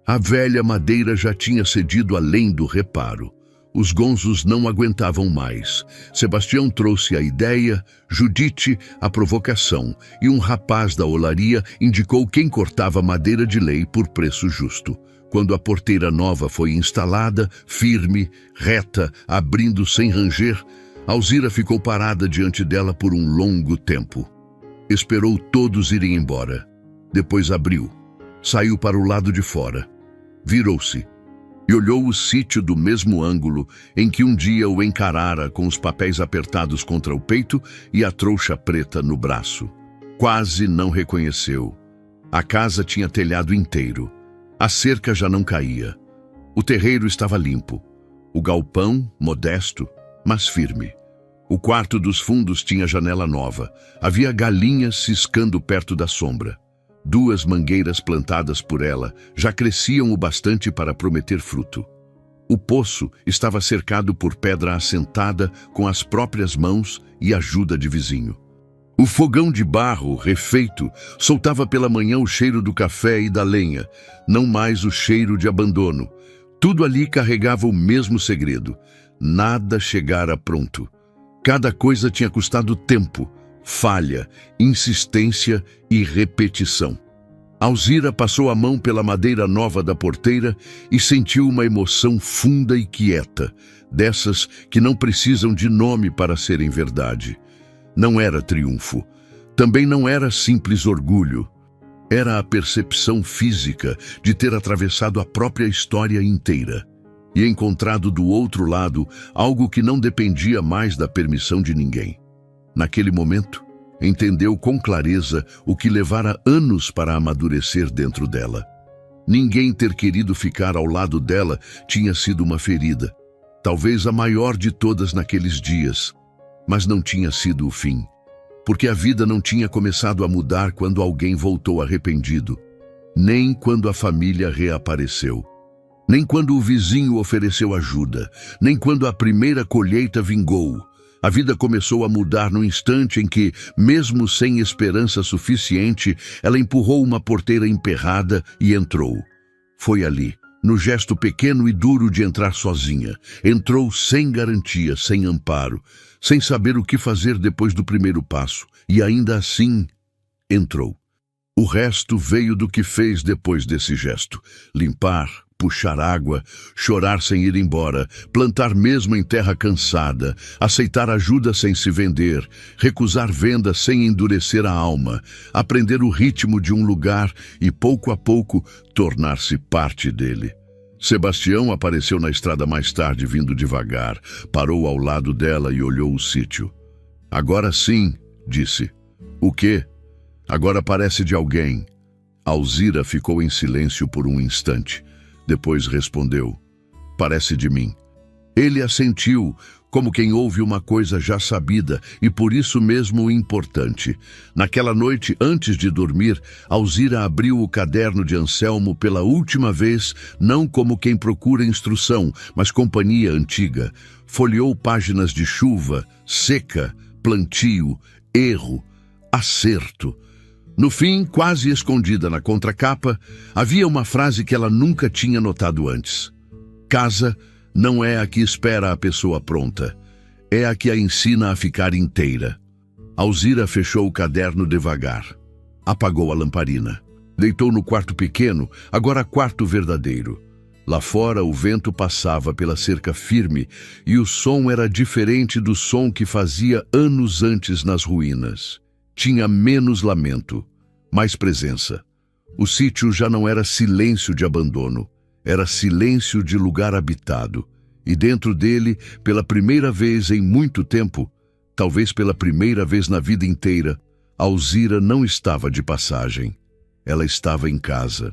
A velha madeira já tinha cedido além do reparo. Os gonzos não aguentavam mais. Sebastião trouxe a ideia, Judite a provocação, e um rapaz da olaria indicou quem cortava madeira de lei por preço justo. Quando a porteira nova foi instalada, firme, reta, abrindo sem ranger, Alzira ficou parada diante dela por um longo tempo. Esperou todos irem embora. Depois abriu. Saiu para o lado de fora. Virou-se e olhou o sítio do mesmo ângulo em que um dia o encarara, com os papéis apertados contra o peito e a trouxa preta no braço. Quase não reconheceu. A casa tinha telhado inteiro. A cerca já não caía. O terreiro estava limpo. O galpão, modesto, mas firme. O quarto dos fundos tinha janela nova. Havia galinhas ciscando perto da sombra. 2 mangueiras plantadas por ela já cresciam o bastante para prometer fruto. O poço estava cercado por pedra assentada com as próprias mãos e ajuda de vizinho. O fogão de barro, refeito, soltava pela manhã o cheiro do café e da lenha, não mais o cheiro de abandono. Tudo ali carregava o mesmo segredo. Nada chegara pronto. Cada coisa tinha custado tempo, falha, insistência e repetição. Alzira passou a mão pela madeira nova da porteira e sentiu uma emoção funda e quieta, dessas que não precisam de nome para serem verdade. Não era triunfo. Também não era simples orgulho. Era a percepção física de ter atravessado a própria história inteira e encontrado do outro lado algo que não dependia mais da permissão de ninguém. Naquele momento, entendeu com clareza o que levara anos para amadurecer dentro dela. Ninguém ter querido ficar ao lado dela tinha sido uma ferida, talvez a maior de todas naqueles dias, mas não tinha sido o fim, porque a vida não tinha começado a mudar quando alguém voltou arrependido, nem quando a família reapareceu, nem quando o vizinho ofereceu ajuda, nem quando a primeira colheita vingou. A vida começou a mudar no instante em que, mesmo sem esperança suficiente, ela empurrou uma porteira emperrada e entrou. Foi ali, no gesto pequeno e duro de entrar sozinha. Entrou sem garantia, sem amparo, sem saber o que fazer depois do primeiro passo. E ainda assim, entrou. O resto veio do que fez depois desse gesto. Limpar, puxar água, chorar sem ir embora, plantar mesmo em terra cansada, aceitar ajuda sem se vender, recusar venda sem endurecer a alma, aprender o ritmo de um lugar e, pouco a pouco, tornar-se parte dele. Sebastião apareceu na estrada mais tarde, vindo devagar, parou ao lado dela e olhou o sítio. "Agora sim", disse. "O quê?" "Agora parece de alguém." Alzira ficou em silêncio por um instante. Depois respondeu: "Parece de mim." Ele assentiu, como quem ouve uma coisa já sabida e por isso mesmo importante. Naquela noite, antes de dormir, Alzira abriu o caderno de Anselmo pela última vez, não como quem procura instrução, mas companhia antiga. Folheou páginas de chuva, seca, plantio, erro, acerto. No fim, quase escondida na contracapa, havia uma frase que ela nunca tinha notado antes. "Casa não é a que espera a pessoa pronta, é a que a ensina a ficar inteira." Alzira fechou o caderno devagar. Apagou a lamparina. Deitou no quarto pequeno, agora quarto verdadeiro. Lá fora o vento passava pela cerca firme e o som era diferente do som que fazia anos antes nas ruínas. Tinha menos lamento, mais presença. O sítio já não era silêncio de abandono, era silêncio de lugar habitado. E dentro dele, pela primeira vez em muito tempo, talvez pela primeira vez na vida inteira, Alzira não estava de passagem. Ela estava em casa.